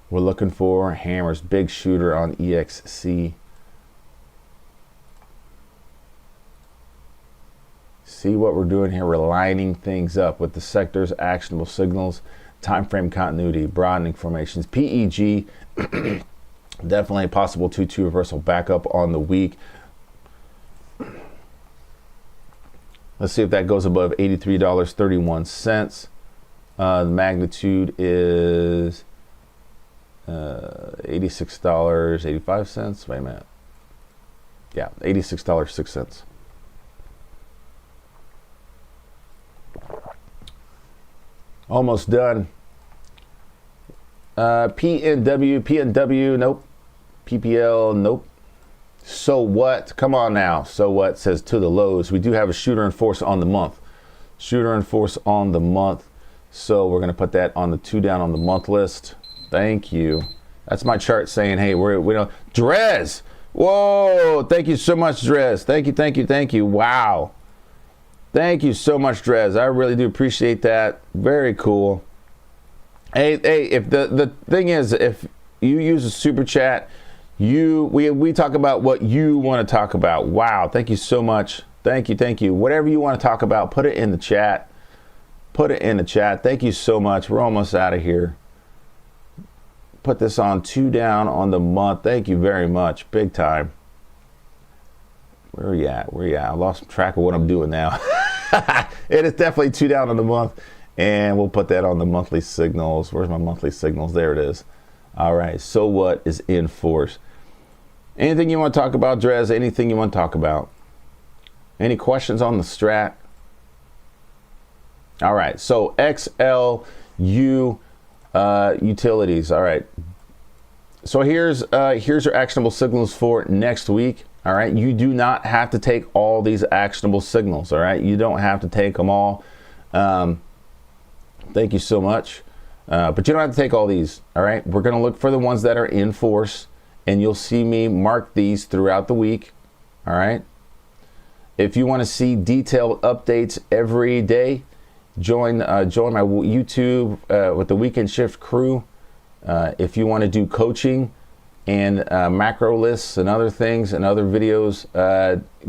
We're looking for hammers, big shooter on EXC. See what we're doing here? We're lining things up with the sectors, actionable signals, time frame continuity, broadening formations, PEG. Definitely a possible 2-2 reversal backup on the week. Let's see if that goes above $83.31. The magnitude is $86.85. Wait a minute. Yeah, $86.06. Almost done. PNW, nope. PPL, nope. So what? Come on now. So what says to the lows. We do have a shooter and force on the month. Shooter and force on the month. So we're going to put that on the 2 down on the month list. Thank you. That's my chart saying, hey, we don't. Drez. Whoa. Thank you so much, Drez. Thank you. Wow. Thank you so much, Drez. I really do appreciate that. Very cool. Hey, if the thing is, if you use a super chat, we talk about what you want to talk about. Wow, thank you so much. Thank you. Whatever you want to talk about, put it in the chat. Thank you so much. We're almost out of here. Put this on 2 down on the month. Thank you very much. Big time. Where are you at? I lost track of what I'm doing now. It is definitely 2 down on the month. And we'll put that on the monthly signals. Where's my monthly signals? There it is. All right. So what is in force? Anything you want to talk about, Drez? Anything you want to talk about? Any questions on the strat? All right. So XLU utilities. All right. So here's your actionable signals for next week. All right. You do not have to take all these actionable signals. All right. You don't have to take them all. Thank you so much. But you don't have to take all these. All right. We're going to look for the ones that are in force, and you'll see me mark these throughout the week. All right. If you want to see detailed updates every day, join my YouTube with the Weekend Shift crew. If you want to do coaching and macro lists and other things and other videos,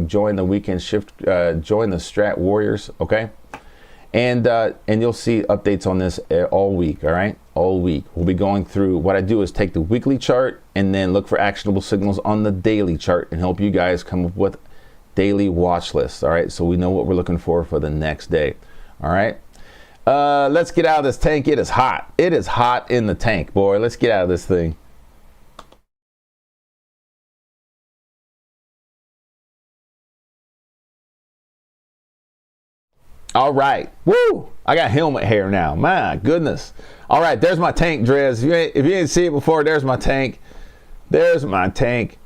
join the Weekend Shift, join the Strat Warriors. Okay. And you'll see updates on this all week. All right. all week. We'll be going through, what I do is take the weekly chart and then look for actionable signals on the daily chart and help you guys come up with daily watch lists. All right, so we know what we're looking for the next day. All right, let's get out of this tank. It is hot. It is hot in the tank, boy. Let's get out of this thing. All right, woo! I got helmet hair now. My goodness. All right, there's my tank, Drez. If you didn't see it before, there's my tank. There's my tank.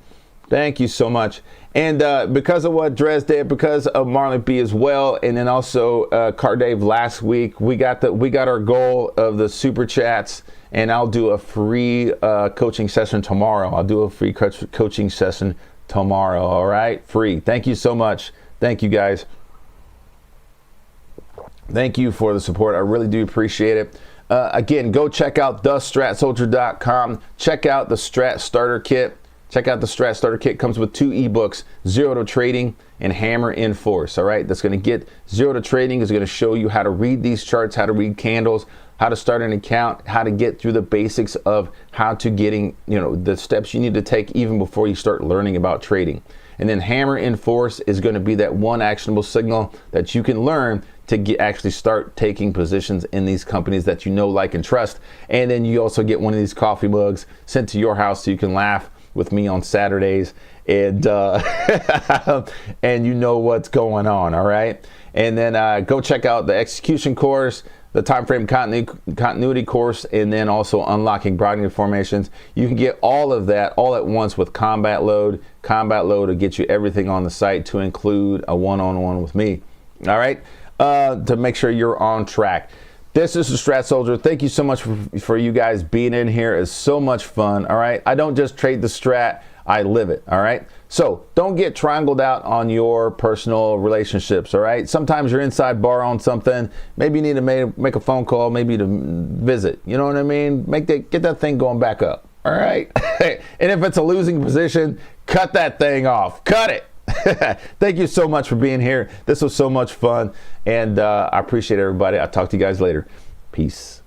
Thank you so much. And because of what Drez did, because of Marlon B as well, and then also Car Dave last week, we got our goal of the super chats, and I'll do a free coaching session tomorrow. I'll do a free coaching session tomorrow. All right, free. Thank you so much. Thank you guys. Thank you for the support. I really do appreciate it. Again, go check out thestratsoldier.com. Check out the Strat Starter Kit. Check out the Strat Starter Kit. Comes with 2 ebooks, Zero to Trading and Hammer in Force. All right, that's going to get Zero to Trading is going to show you how to read these charts, how to read candles, how to start an account, how to get through the basics of how to getting, the steps you need to take even before you start learning about trading. And then Hammer in Force is going to be that one actionable signal that you can learn to actually start taking positions in these companies that you know, like, and trust. And then you also get one of these coffee mugs sent to your house so you can laugh with me on Saturdays and and you know what's going on. All right, and then go check out the execution course, the time frame continuity course, and then also unlocking broadening formations. You can get all of that all at once with Combat Load. Combat Load will get you everything on the site, to include a one-on-one with me. All right, to make sure you're on track. This is the Strat Soldier. Thank you so much for you guys being in here. It's so much fun. All right, I don't just trade the strat, I live it. All right, so don't get triangled out on your personal relationships. All right, sometimes you're inside bar on something. Maybe you need to make a phone call, maybe to visit. You know what I mean? Get that thing going back up. All right, and if it's a losing position, cut that thing off. Cut it. Thank you so much for being here. This was so much fun, and I appreciate everybody. I'll talk to you guys later. Peace.